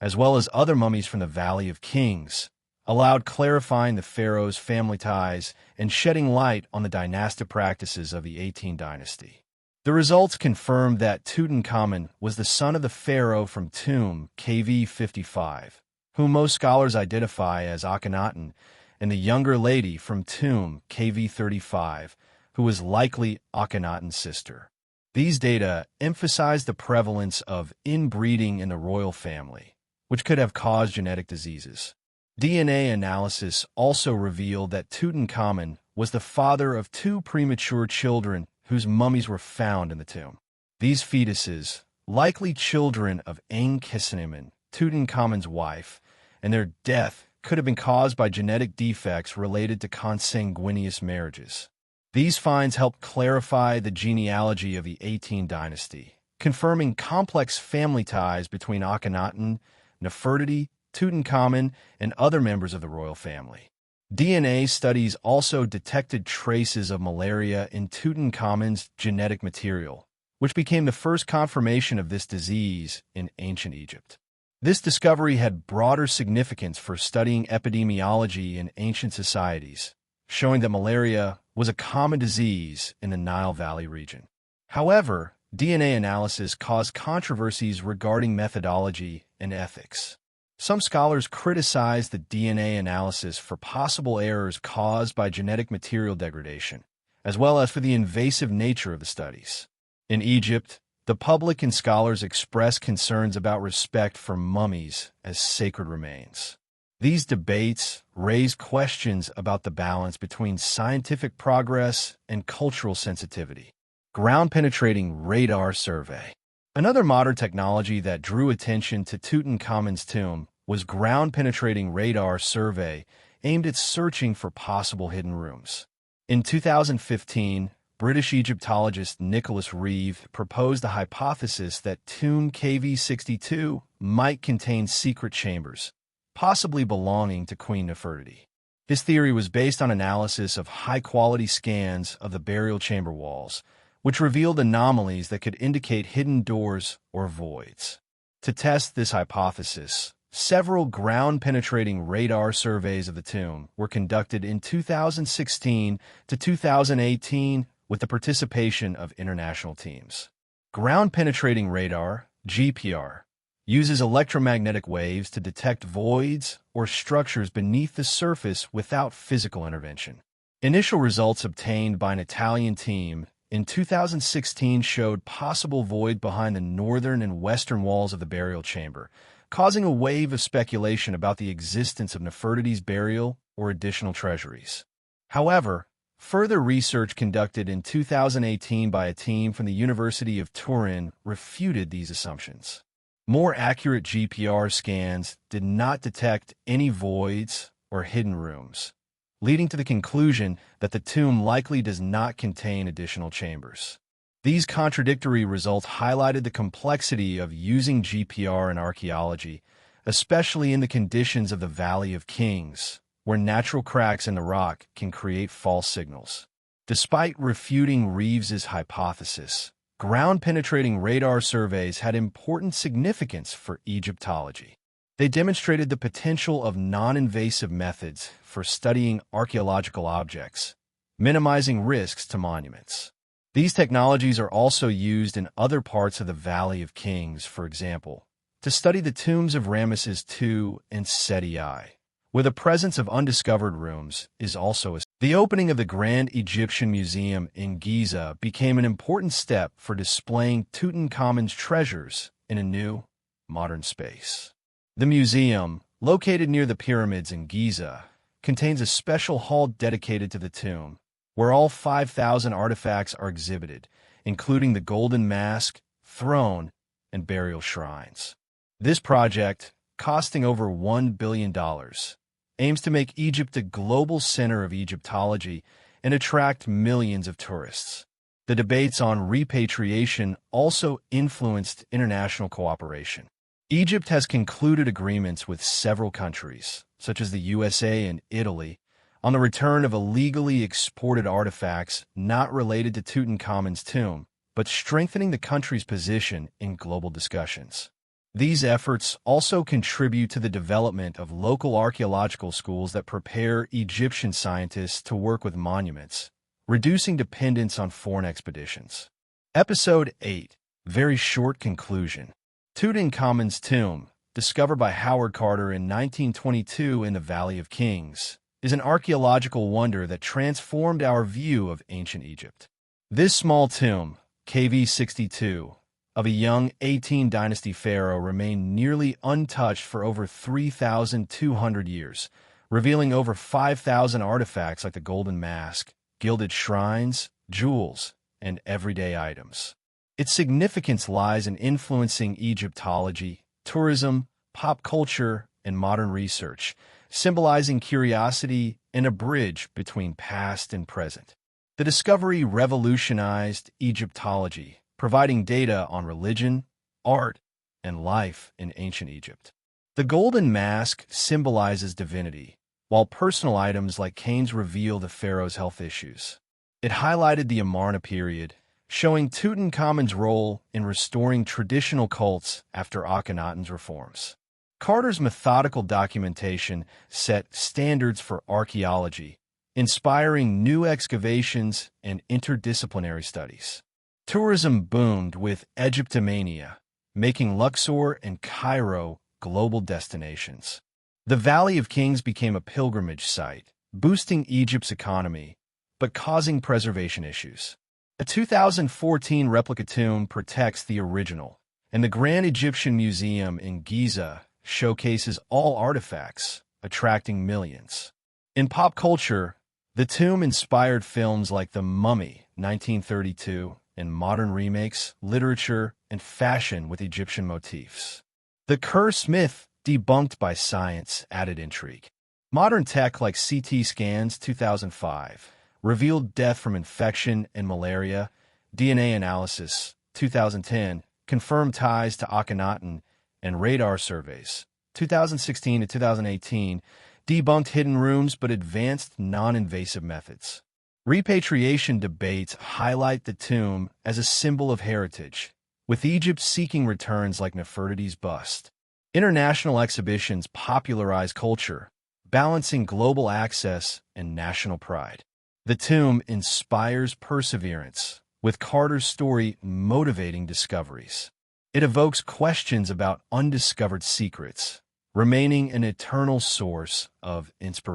as well as other mummies from the Valley of Kings, allowed clarifying the pharaoh's family ties and shedding light on the dynastic practices of the 18th dynasty. The results confirmed that Tutankhamun was the son of the pharaoh from tomb KV 55, whom most scholars identify as Akhenaten, and the younger lady from tomb KV 35, who was likely Akhenaten's sister. These data emphasize the prevalence of inbreeding in the royal family, which could have caused genetic diseases. DNA analysis also revealed that Tutankhamun was the father of two premature children whose mummies were found in the tomb. These fetuses, likely children of Ankhesenamun, Tutankhamun's wife, and their death could have been caused by genetic defects related to consanguineous marriages. These finds helped clarify the genealogy of the 18th dynasty, confirming complex family ties between Akhenaten, Nefertiti, Tutankhamun, and other members of the royal family. DNA studies also detected traces of malaria in Tutankhamun's genetic material, which became the first confirmation of this disease in ancient Egypt. This discovery had broader significance for studying epidemiology in ancient societies, showing that malaria was a common disease in the Nile Valley region. However, DNA analysis caused controversies regarding methodology and ethics. Some scholars criticized the DNA analysis for possible errors caused by genetic material degradation, as well as for the invasive nature of the studies. In Egypt, the public and scholars expressed concerns about respect for mummies as sacred remains. These debates raised questions about the balance between scientific progress and cultural sensitivity. Ground-penetrating radar survey. Another modern technology that drew attention to Tutankhamun's tomb was ground-penetrating radar survey aimed at searching for possible hidden rooms. In 2015, British Egyptologist Nicholas Reeve proposed the hypothesis that tomb KV62 might contain secret chambers, possibly belonging to Queen Nefertiti. His theory was based on analysis of high-quality scans of the burial chamber walls, which revealed anomalies that could indicate hidden doors or voids. To test this hypothesis, several ground-penetrating radar surveys of the tomb were conducted in 2016 to 2018 with the participation of international teams. Ground-penetrating radar, GPR, uses electromagnetic waves to detect voids or structures beneath the surface without physical intervention. Initial results obtained by an Italian team in 2016 showed possible void behind the northern and western walls of the burial chamber, causing a wave of speculation about the existence of Nefertiti's burial or additional treasuries. However, further research conducted in 2018 by a team from the University of Turin refuted these assumptions. More accurate GPR scans did not detect any voids or hidden rooms, leading to the conclusion that the tomb likely does not contain additional chambers. These contradictory results highlighted the complexity of using GPR in archaeology, especially in the conditions of the Valley of Kings, where natural cracks in the rock can create false signals. Despite refuting Reeves's hypothesis, ground-penetrating radar surveys had important significance for Egyptology. They demonstrated the potential of non-invasive methods for studying archaeological objects, minimizing risks to monuments. These technologies are also used in other parts of the Valley of Kings, for example, to study the tombs of Ramesses II and Seti I, where the presence of undiscovered rooms is also the opening of the Grand Egyptian Museum in Giza became an important step for displaying Tutankhamun's treasures in a new, modern space. The museum, located near the pyramids in Giza, contains a special hall dedicated to the tomb, where all 5,000 artifacts are exhibited, including the golden mask, throne, and burial shrines. This project, costing over $1 billion, aims to make Egypt a global center of Egyptology and attract millions of tourists. The debates on repatriation also influenced international cooperation. Egypt has concluded agreements with several countries, such as the USA and Italy, on the return of illegally exported artifacts not related to Tutankhamun's tomb, but strengthening the country's position in global discussions. These efforts also contribute to the development of local archaeological schools that prepare Egyptian scientists to work with monuments, reducing dependence on foreign expeditions. Episode 8. Very short conclusion. Tutankhamun's tomb, discovered by Howard Carter in 1922 in the Valley of Kings, is an archaeological wonder that transformed our view of ancient Egypt. This small tomb, KV 62, of a young 18th dynasty pharaoh remained nearly untouched for over 3,200 years, revealing over 5,000 artifacts like the golden mask, gilded shrines, jewels, and everyday items. Its significance lies in influencing Egyptology, tourism, pop culture, and modern research, symbolizing curiosity and a bridge between past and present. The discovery revolutionized Egyptology, providing data on religion, art, and life in ancient Egypt. The golden mask symbolizes divinity, while personal items like canes reveal the pharaoh's health issues. It highlighted the Amarna period, showing Tutankhamun's role in restoring traditional cults after Akhenaten's reforms. Carter's methodical documentation set standards for archaeology, inspiring new excavations and interdisciplinary studies. Tourism boomed with Egyptomania, making Luxor and Cairo global destinations. The Valley of Kings became a pilgrimage site, boosting Egypt's economy, but causing preservation issues. A 2014 replica tomb protects the original, and the Grand Egyptian Museum in Giza showcases all artifacts, attracting millions. In pop culture, the tomb inspired films like The Mummy, 1932, and modern remakes, literature, and fashion with Egyptian motifs. The curse myth, debunked by science, added intrigue. Modern tech like CT scans 2005 revealed death from infection and malaria. DNA analysis 2010 confirmed ties to Akhenaten, and radar surveys 2016 to 2018 debunked hidden rooms but advanced non-invasive methods. Repatriation debates highlight the tomb as a symbol of heritage, with Egypt seeking returns like Nefertiti's bust. International exhibitions popularize culture, balancing global access and national pride. The tomb inspires perseverance, with Carter's story motivating discoveries. It evokes questions about undiscovered secrets, remaining an eternal source of inspiration.